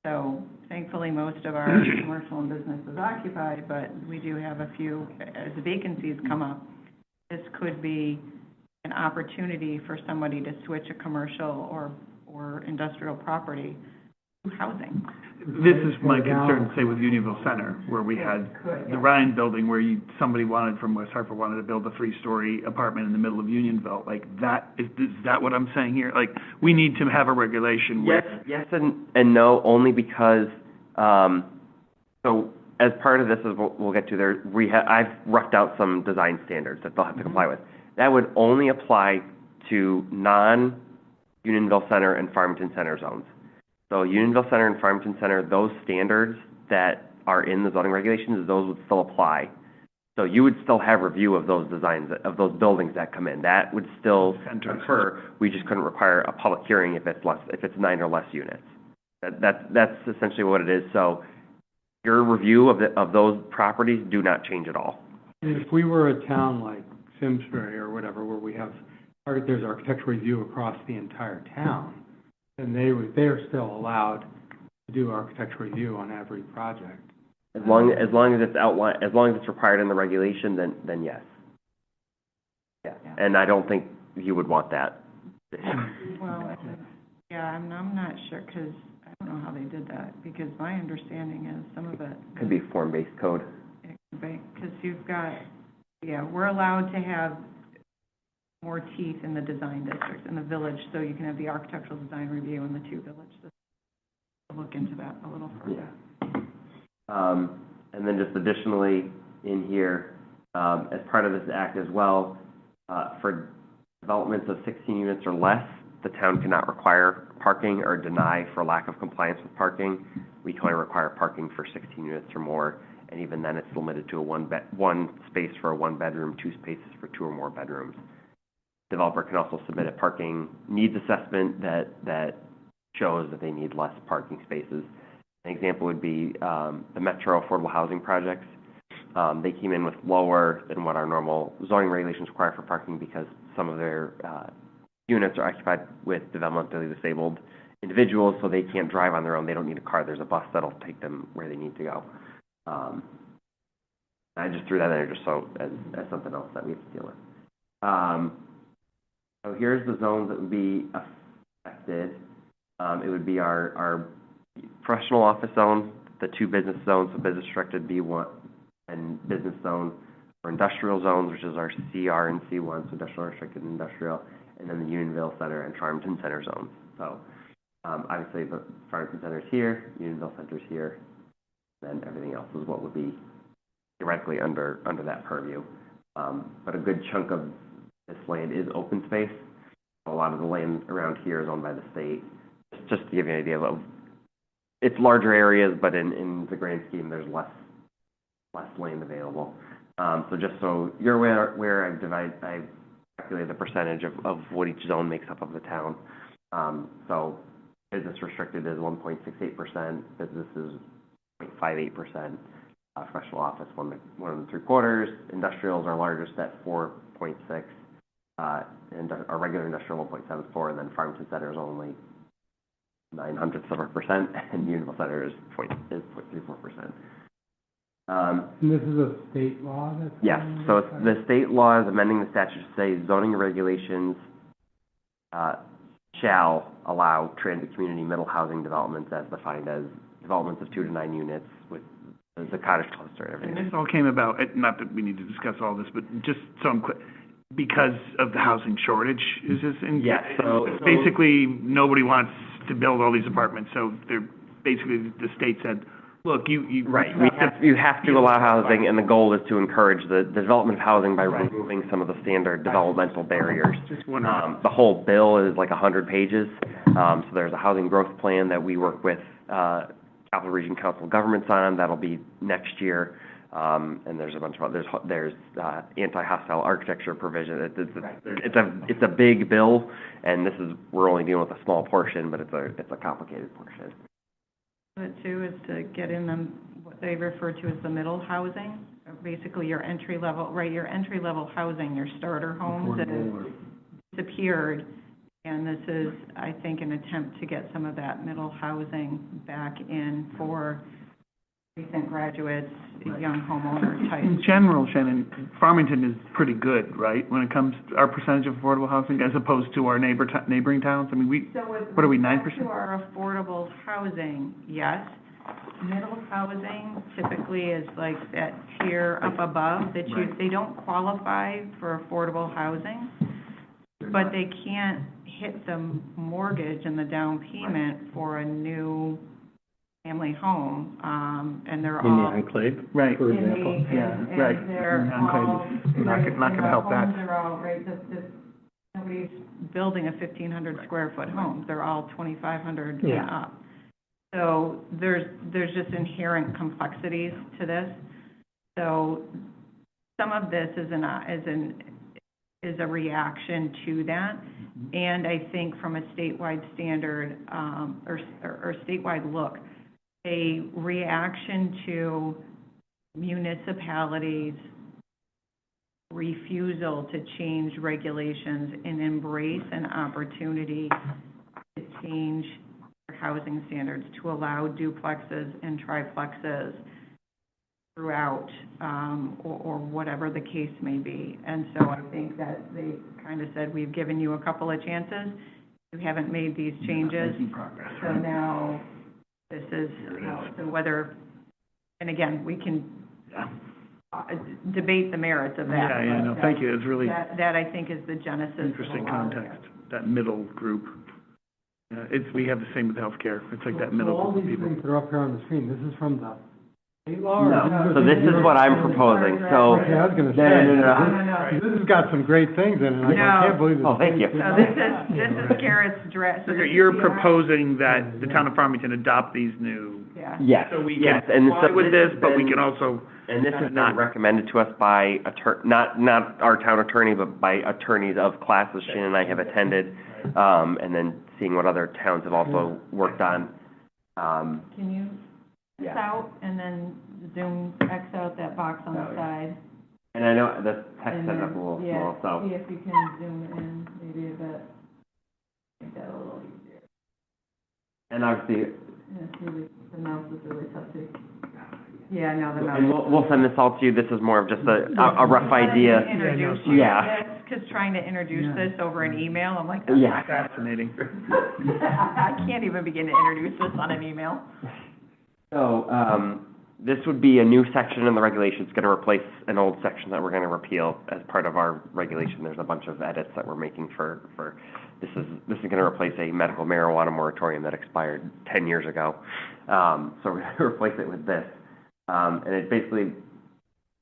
So thankfully, most of our commercial and business is occupied, but we do have a few, as vacancies come up, this could be an opportunity for somebody to switch a commercial or industrial property to housing. This is my concern, say, with Unionville Center, where we had the Ryan building, where somebody from West Hartford wanted to build a 3-story apartment in the middle of Unionville. Like, is that what I'm saying here? Like, we need to have a regulation where... Yes and no, only because, so as part of this, as we'll get to there, I've roughed out some design standards that they'll have to comply with. That would only apply to non-Unionville Center and Farmington Center zones. So Unionville Center and Farmington Center, those standards that are in the zoning regulations, those would still apply. So you would still have review of those designs, of those buildings that come in. That would still occur. We just couldn't require a public hearing if it's 9 or less units. That's essentially what it is. So your review of those properties do not change at all. If we were a town like Simsbury or whatever, where we have, there's architectural review across the entire town, then they are still allowed to do architectural review on every project. As long as it's outlined, as long as it's required in the regulation, then yes. Yeah, and I don't think you would want that. Well, I'm not sure, because I don't know how they did that, because my understanding is some of it... Could be form-based code. It could be, because you've got, we're allowed to have more teeth in the design districts, in the village, so you can have the architectural design review in the 2 villages. We'll look into that a little further. Yeah. And then just additionally in here, as part of this act as well, for developments of 16 units or less, the town cannot require parking or deny for lack of compliance with parking. We can only require parking for 16 units or more, and even then it's limited to one space for a 1-bedroom, 2 spaces for 2 or more bedrooms. Developer can also submit a parking needs assessment that shows that they need less parking spaces. An example would be the Metro Affordable Housing projects. They came in with lower than what our normal zoning regulations require for parking because some of their units are occupied with developmentally disabled individuals, so they can't drive on their own. They don't need a car. There's a bus that'll take them where they need to go. I just threw that in there just so, as something else that we have to deal with. So here's the zones that would be affected. It would be our professional office zone, the 2 business zones, so business restricted B1 and business zone, or industrial zones, which is our CR and C1, so industrial restricted and industrial, and then the Unionville Center and Farmington Center zones. So, obviously, the Farmington Center's here, Unionville Center's here, then everything else is what would be theoretically under that purview. But a good chunk of this land is open space. A lot of the land around here is owned by the state. Just to give you an idea of, it's larger areas, but in the grand scheme, there's less land available. So just so you're aware, I've calculated the percentage of what each zone makes up of the town. So business restricted is 1.68%, business is 0.58%, professional office 1 3/4, industrials are largest at 4.6, and our regular industrial 1.74, and then Farmington Center is only 0.09%, and Unionville Center is 0.34%. And this is a state law that's... Yes, so it's, the state law is amending the statute to say zoning regulations shall allow transit community middle housing developments as defined as developments of 2 to 9 units with the cottage cluster and everything. And this all came about, not that we need to discuss all this, but just so I'm clear, because of the housing shortage, is this in? Yes, so basically, nobody wants to build all these apartments, so they're, basically, the state said, look, you right, you have to allow housing, and the goal is to encourage the development of housing by removing some of the standard developmental barriers. Just wondering. The whole bill is like 100 pages, so there's a housing growth plan that we work with Capital Region Council of Governments on, that'll be next year, and there's a bunch of others, there's anti-hostile architecture provision. It's a big bill, and we're only dealing with a small portion, but it's a complicated portion. It too is to get in them, what they refer to as the middle housing, basically your entry level, your entry level housing, your starter homes that have disappeared. And this is, I think, an attempt to get some of that middle housing back in for recent graduates, young homeowner types. In general, Shannon, Farmington is pretty good, right, when it comes to our percentage of affordable housing as opposed to our neighboring towns? I mean, what are we, 9%? To our affordable housing, yes. Middle housing typically is like that tier up above that they don't qualify for affordable housing, but they can't hit the mortgage and the down payment for a new family home, and they're all... In the enclave, right, for example. Right. They're all... Not gonna help that. The homes are all, nobody's building a 1,500 square foot home. They're all 2,500 and up. So there's just inherent complexities to this. So some of this is a reaction to that, and I think from a statewide standard or statewide look, a reaction to municipalities' refusal to change regulations and embrace an opportunity to change their housing standards, to allow duplexes and triplexes throughout, or whatever the case may be. And so I think that they kind of said, we've given you a couple of chances, you haven't made these changes, so now this is how, so whether, and again, we can debate the merits of that. Yeah, no, thank you, it's really... That I think is the genesis. Interesting context, that middle group. We have the same with healthcare, it's like that middle all group of these people. things that are up here on the screen, this is from the state law? No, so this is what I'm proposing, so... Okay, I was gonna say, No. this has got some great things in it, I can't believe this. Oh, thank you. So this is Garrett's draft. So you're proposing that the town of Farmington adopt these new... Yeah. Yes, So we yes, can and comply so with this, but we been- can also... And this has not been recommended to us by not our town attorney, but by attorneys of classes Shannon and I have attended, and then seeing what other towns have also worked on. Can you X out and then zoom X out that box on the side? And I know the text And set then, up a little yeah, small, so. see if you can zoom in maybe a bit. Make that a little easier. And obviously, Yeah, see, the mouse is really tough to... Yeah, no, the And we'll send this all to you. This is more of just a rough idea. Introduce you Yeah. to this, because trying to introduce this over an email, I'm like, that's Yeah. not Fascinating. I can't even begin to introduce this on an email. So, this would be a new section in the regulation. It's gonna replace an old section that we're gonna repeal as part of our regulation. There's a bunch of edits that we're making for, this is gonna replace a medical marijuana moratorium that expired 10 years ago. So we're gonna replace it with this. And it basically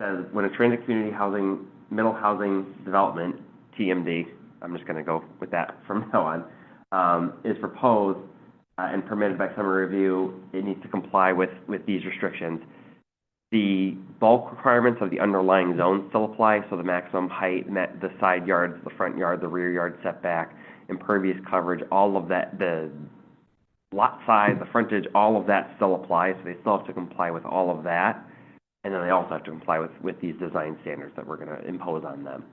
says, when a transit community housing, middle housing development, TMD, I'm just gonna go with that from now on, is proposed, and permitted by summary review, it needs to comply with these restrictions. The bulk requirements of the underlying zone still apply, so the maximum height, the side yards, the front yard, the rear yard setback, impervious coverage, all of that, the lot size, the frontage, all of that still applies, so they still have to comply with all of that. And then they also have to comply with these design standards that we're gonna impose on them.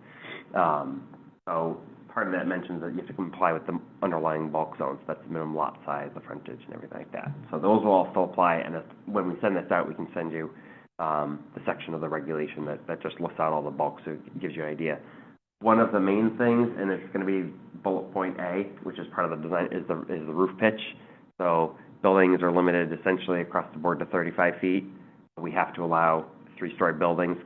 So part of that mentions that you have to comply with the underlying bulk zones, that's the minimum lot size, the frontage, and everything like that. So those will all still apply, and when we send this out, we can send you the section of the regulation that just lists out all the bulk, so it gives you an idea. One of the main things, and it's gonna be bullet point A, which is part of the design, is the roof pitch. So buildings are limited essentially across the board to 35 feet. We have to allow 3-story buildings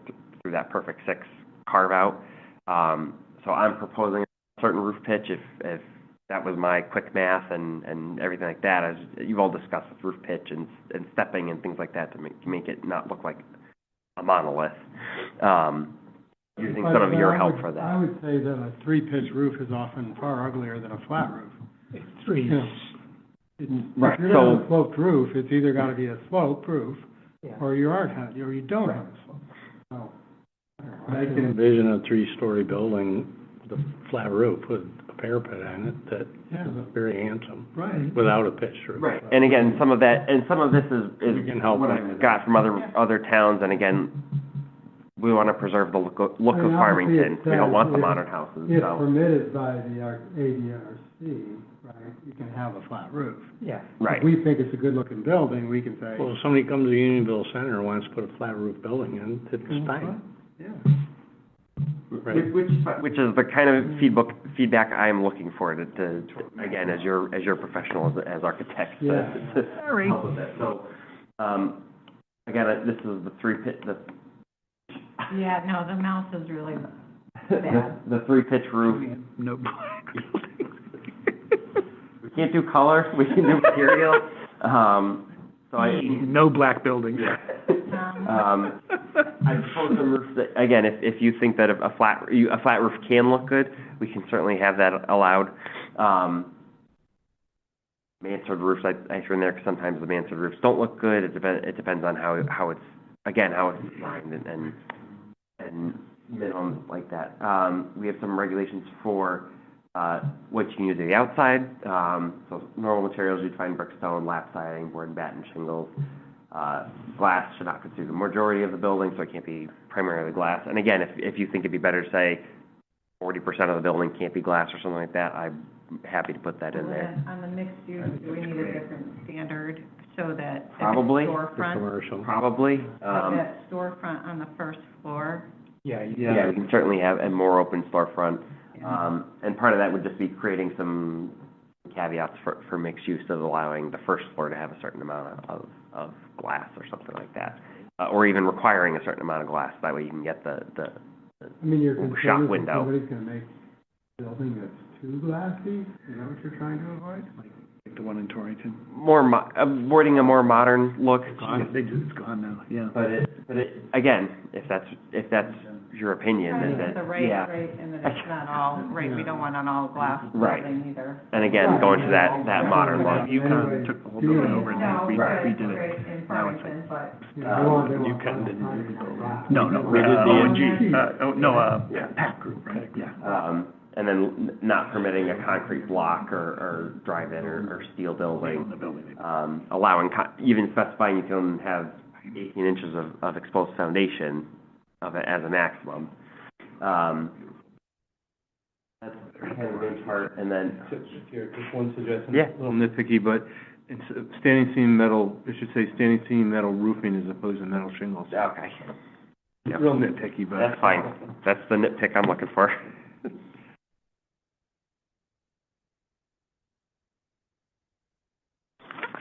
through that perfect 6 carve-out. So I'm proposing a certain roof pitch, if that was my quick math and everything like that, as you've all discussed with roof pitch and stepping and things like that to make it not look like a monolith. Using some of your help for that. I would say that a 3-pitch roof is often far uglier than a flat roof. It's three. Yeah. Right, If you're gonna have a sloped roof, it's either gotta be a sloped roof, or you don't have a slope. So, I can envision a 3-story building with a flat roof with a parapet on it that is very handsome, right. without a pitched roof. Right, and again, some of this We can help what with I've it. got from other towns, and again, we wanna preserve the look of I mean, Farmington. obviously We don't want the if- modern houses, If so. permitted by the ADRC, right, you can have a flat roof. Yeah. Right. If we think it's a good-looking building, we can say. Well, if somebody comes to Unionville Center and wants to put a flat roof building in, it's fine, Yeah. right? Which is the kind of feedback I am looking for to again, as your professional, as architects, Yeah. to help with that. So, again, this is the 3-pitch, Yeah, no, the mouse is really bad. the 3-pitch roof. No black. We can't do color, we can do material, so No black buildings. I propose some roofs that, again, if you think that a flat roof can look good, we can certainly have that allowed. Mansard roofs, I threw in there because sometimes the mansard roofs don't look good. It depends on how it's designed and minimums like that. We have some regulations for what you can use at the outside. So normal materials, you'd find brick, stone, lap siding, board and batten, shingles. Glass should not constitute the majority of the building, so it can't be primarily glass. And again, if you think it'd be better to say 40% of the building can't be glass or something like that, I'm happy to put that in there. On the mixed use, do we need a different standard so that if it's Probably. storefront, Commercial. Probably. that storefront on the first floor? Yeah, we can certainly have a more open storefront. And part of that would just be creating some caveats for mixed use of allowing the first floor to have a certain amount of glass or something like that. Or even requiring a certain amount of glass, that way you can get the I mean, your shop concern is that window. somebody's gonna make a building that's too glassy? Is that what you're trying to avoid? Like the one in Torrington. avoiding a more modern look. It's gone now, yeah. But it, again, if that's your opinion, I mean, then it's the yeah. right, and then it's not all, right, we don't want an all glass Right. building either. And again, going to that modern look. UConn took the whole building over and No, redid right, it. in Now it's Farmington, but. Yeah, they want UConn didn't all do the kinds of building. glass. No, We did the ONG, Pack Group, right, yeah. And then not permitting a concrete block or drive-in or steel building. Allowing, even specifying you can have 18 inches of exposed foundation of it as a maximum. That's kind of the main part, and then, Just one suggestion. Yeah. A little nitpicky, but It's standing seam metal, it should say standing seam metal roofing as opposed to metal shingles. Okay. Yep. Real nitpicky, but. That's fine. That's the nitpick I'm looking for.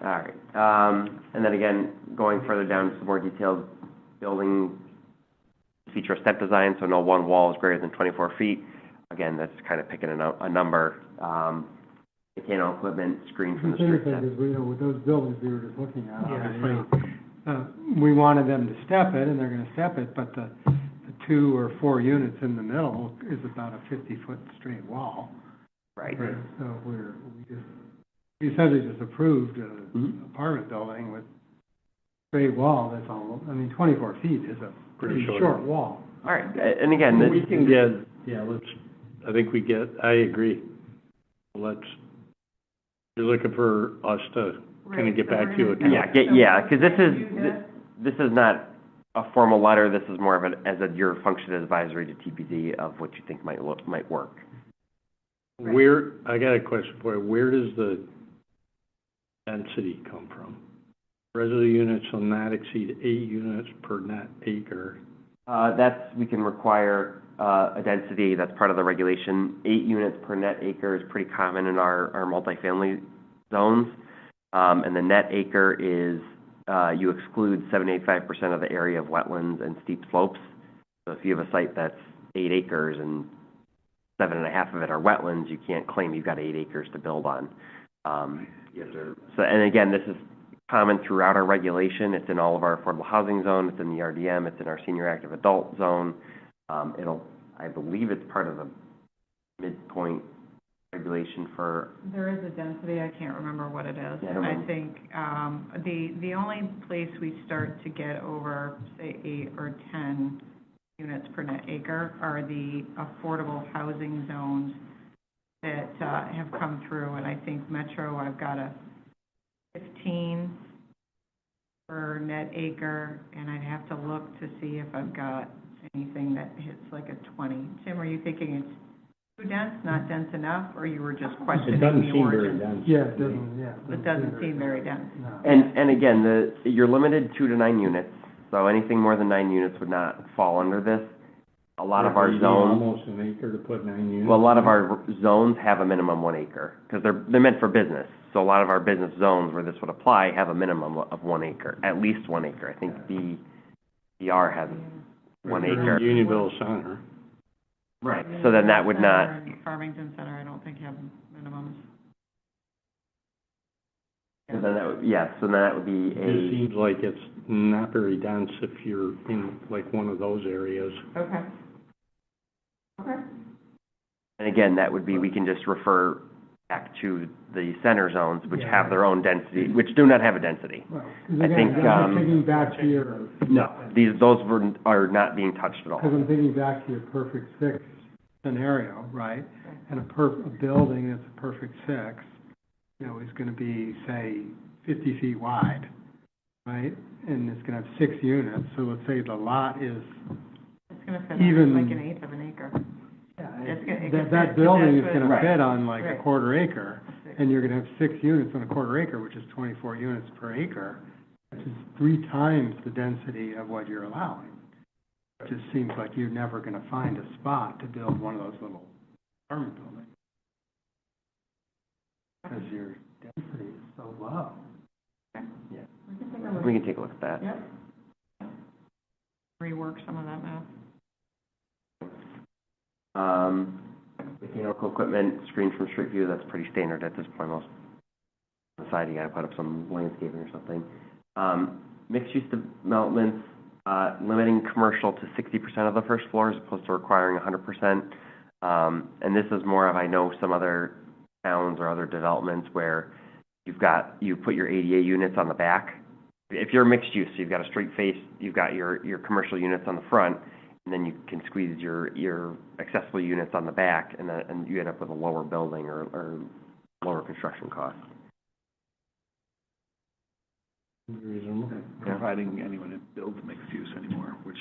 All right, and then again, going further down to some more detailed building feature a step design, so no one wall is greater than 24 feet. Again, that's kind of picking a number. Mechanical equipment screened from the street. The interesting is, you know, with those buildings we were just looking at, obviously, we wanted them to step it, and they're gonna step it, but the 2 or 4 units in the middle is about a 50-foot straight wall. Right. So we essentially just approved an apartment building with straight wall that's all, I mean, 24 feet is a pretty short wall. All right, and again, We can get, I agree. You're looking for us to kind of get back to it. because this is not a formal letter, this is more of your function advisory to TPD of what you think might work. I got a question for you. Where does the density come from? Residential units shall not exceed 8 units per net acre. We can require a density, that's part of the regulation. 8 units per net acre is pretty common in our multifamily zones. And the net acre is, you exclude 75% of the area of wetlands and steep slopes. So if you have a site that's 8 acres and 7.5 of it are wetlands, you can't claim you've got 8 acres to build on. And again, this is common throughout our regulation. It's in all of our affordable housing zone, it's in the RDM, it's in our senior active adult zone. I believe it's part of the midpoint regulation for. There is a density, I can't remember what it is. Yeah, I think, the only place we start to get over, say, 8 or 10 units per net acre are the affordable housing zones that, have come through, and I think Metro, I've got a 15 per net acre, and I'd have to look to see if I've got anything that hits like a 20. Tim, are you thinking it's too dense, not dense enough, or you were just questioning the origin? It doesn't seem very dense. Yeah, it doesn't, It doesn't seem very dense. No. And again, you're limited 2 to 9 units, so anything more than 9 units would not fall under this. A lot of our zones. Almost an acre to put 9 units. Well, a lot of our zones have a minimum 1 acre, because they're meant for business. So a lot of our business zones where this would apply have a minimum of 1 acre, at least 1 acre. I think BR has 1 acre. Unionville Center. Right, so then that would not. Farmington Center, I don't think have minimums. So then that would be It seems like it's not very dense if you're in like one of those areas. Okay. And again, that would be, we can just refer back to the center zones, which have their own density, which do not have a density. Well, I think, I'm thinking back to your. No, those are not being touched at all. Because I'm thinking back to your perfect 6 scenario, right? And a building that's a perfect 6, you know, is gonna be, say, 50 feet wide, right? And it's gonna have 6 units, so let's say the lot is It's gonna fit even. on like an eighth of an acre. That building is gonna Right. fit on like a Right. quarter acre, and you're gonna have 6 units on a quarter acre, which is 24 units per acre, which is 3 times the density of what you're allowing. It just seems like you're never gonna find a spot to build one of those little apartment buildings. Because your density is so low. Yeah. We can take a look. We can take a look at that. Yep. Rework some of that math. Mechanical equipment screened from street view, that's pretty standard at this point. Most on the side, you gotta put up some landscaping or something. Mixed-use developments, limiting commercial to 60% of the first floor as opposed to requiring 100%. And this is more of, I know some other towns or other developments where you put your ADA units on the back. If you're mixed use, you've got a straight face, you've got your commercial units on the front, and then you can squeeze your accessible units on the back, and you end up with a lower building or lower construction cost. Reasonable. Providing anyone that builds mixed use anymore, which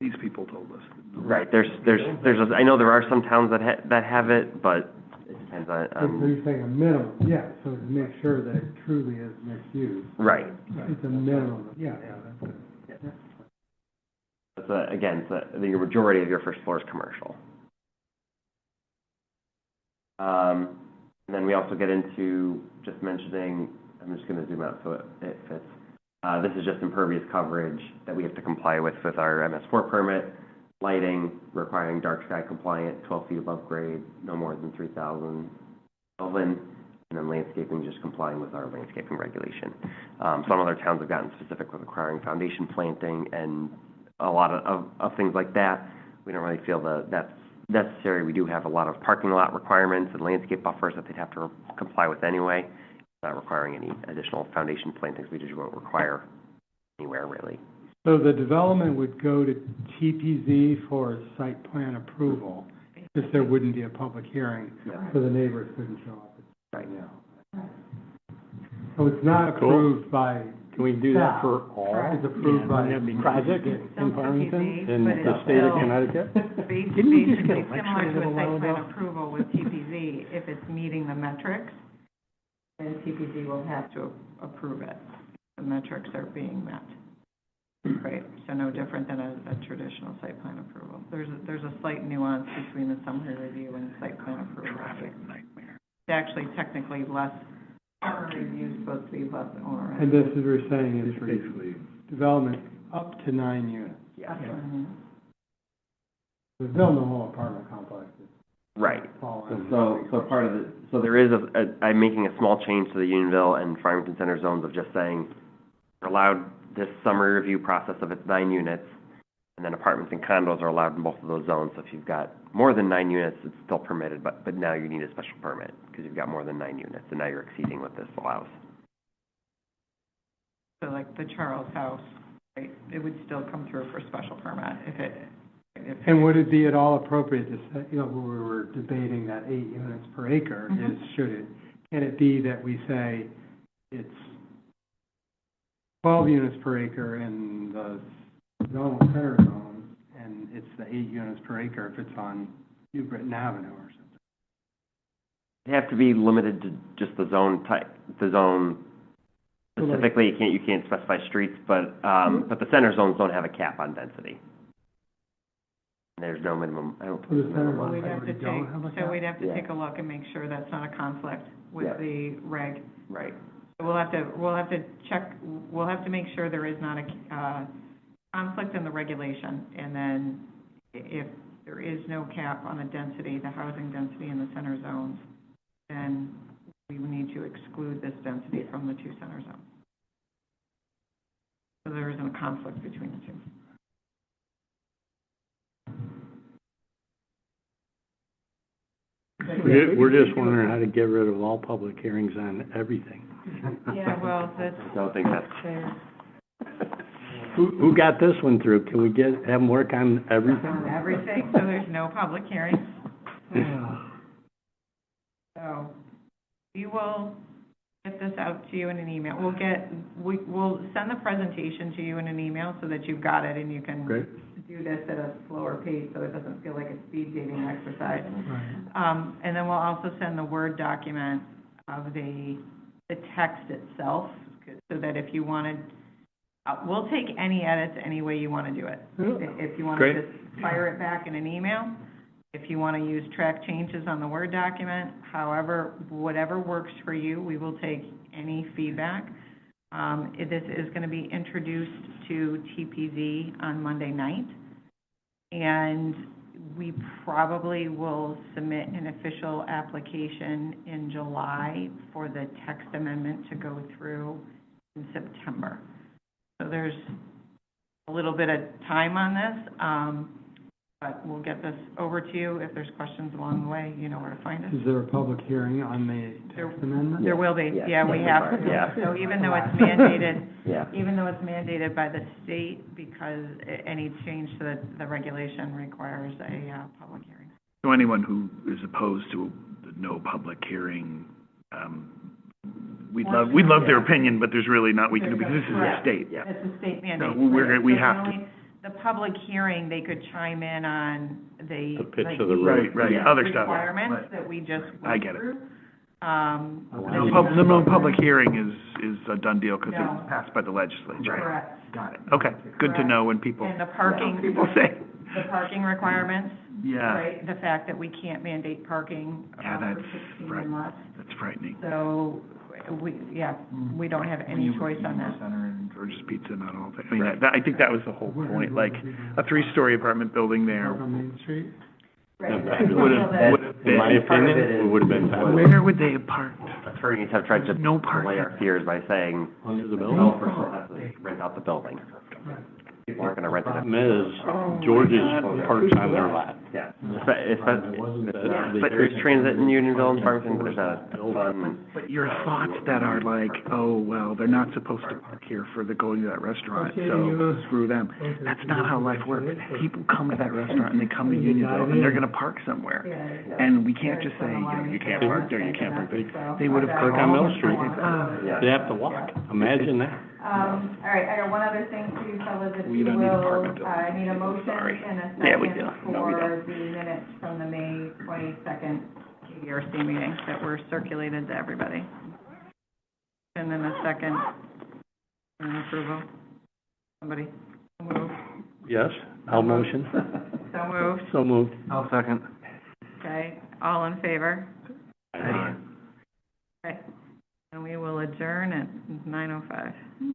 these people told us. Right, I know there are some towns that have it, but depends on, So you're saying a minimum, yeah, so to make sure that it truly is mixed use. right. It's a minimum, yeah, that's good. Again, the majority of your first floor is commercial. And then we also get into just mentioning, I'm just gonna zoom out so it fits. This is just impervious coverage that we have to comply with our MS4 permit. Lighting requiring dark sky compliant, 12 feet above grade, no more than 3,000 Kelvin. And then landscaping, just complying with our landscaping regulation. Some other towns have gotten specific with requiring foundation planting and a lot of things like that. We don't really feel that's necessary. We do have a lot of parking lot requirements and landscape buffers that they'd have to comply with anyway. Not requiring any additional foundation plantings. We just won't require anywhere really. So the development would go to TPZ for site plan approval, if there wouldn't be a public hearing, so the neighbors couldn't show up. Right. Yeah. So it's not approved by, Can we do that for all? it's approved by. Project in Farmington, in the state of Connecticut? Didn't we just get a similar to a site plan approval with TPZ, if it's meeting the metrics, then TPZ will have to approve it. The metrics are being met. Right, so no different than a traditional site plan approval. There's a slight nuance between the summary review and site plan approval. Traffic nightmare. It's actually technically less, summary review is supposed to be less onerous. And this is, we're saying is for Basically, development up to 9 units. Yeah. There's still no whole apartment complex. Right. Fall in. So part of so there is I'm making a small change to the Unionville and Farmington Center zones of just saying we're allowed this summary review process of its 9 units, and then apartments and condos are allowed in both of those zones. So if you've got more than 9 units, it's still permitted, but now you need a special permit because you've got more than 9 units, and now you're exceeding what this allows. So like the Charles House, right, it would still come through for special permit And would it be at all appropriate to say, you know, when we were debating that 8 units per acre, can it be that we say it's 12 units per acre in the center zone, and it's the 8 units per acre if it's on New Britain Avenue or something? They have to be limited to just the zone type, the zone specifically. You can't specify streets, but the center zones don't have a cap on density. There's no minimum. I don't think there's a minimum. We'd have to take a look and make sure that's not a conflict with the reg. Right. We'll have to check, we'll have to make sure there is not a conflict in the regulation, and then if there is no cap on the density, the housing density in the center zones, then we would need to exclude this density from the 2 center zones. So there isn't a conflict between the 2. We're just wondering how to get rid of all public hearings on everything. Yeah, well, that's. I don't think that's. Who got this one through? Can we have them work on everything? On everything, so there's no public hearings. So, we will get this out to you in an email. We'll send the presentation to you in an email so that you've got it and you can do this at a slower pace so it doesn't feel like a speed dating exercise. Right. And then we'll also send the Word document of the text itself, so that if you wanted, we'll take any edits any way you want to do it. If you want to just fire it back in an email, if you want to use track changes on the Word document, however, whatever works for you, we will take any feedback. This is going to be introduced to TPZ on Monday night, and we probably will submit an official application in July for the text amendment to go through in September. So there's a little bit of time on this, but we'll get this over to you. If there's questions along the way, you know where to find us. Is there a public hearing on the text amendment? There will be, yeah, we have. So even though it's mandated, even though it's mandated by the state, because any change to the regulation requires a public hearing. So anyone who is opposed to the no public hearing, we'd love their opinion, but there's really not, we can do, because this is a state, It's a state mandate. So we have to. The public hearing, they could chime in on mandate. The pitch like, of the the road. Right, yeah, other stuff, requirements but that we just I went get it. through. No public hearing is a done deal because No. it's passed by the legislature. Correct. Got it, okay, good to know when people, And the parking, people say, the parking requirements, yeah, right, the fact that we can't mandate parking, Yeah, for that's 16 right. and less. that's frightening. So, we don't have any choice on that. George's Pizza, not all that, I mean, I think that was the whole point, like, a three-story apartment building there. Park on Main Street? Right. Would've In my opinion, it would have been Where would they have parked? Attorneys have tried to No delay parking. our fears by saying, under the building. developers will have to rent out the building. People aren't gonna rent it out. Problem is, George's parks on their lot. Yeah. But There's transit in Unionville and Farmington, but there's not a ton. But your thoughts that are like, oh, well, they're not supposed to park here for the going to that restaurant, so screw them. That's not how life works. People come to that restaurant and they come to Unionville and they're gonna park somewhere. And we can't just say, you can't park there, you can't park there. They would have Park on Mill Street. Yeah. They have to walk. Imagine that. All right, I got one other thing to you fellas, if We you don't need will, apartment buildings. I need a motion Sorry. and a Yeah, we second do. No, we for don't. the minutes from the May 22nd KERC meeting that were circulated to everybody. And then a second, and approval. Somebody, so moved. Yes, I'll motion. So moved, So moved. I'll second. okay, all in favor? Aye. Okay, and we will adjourn at 9:05.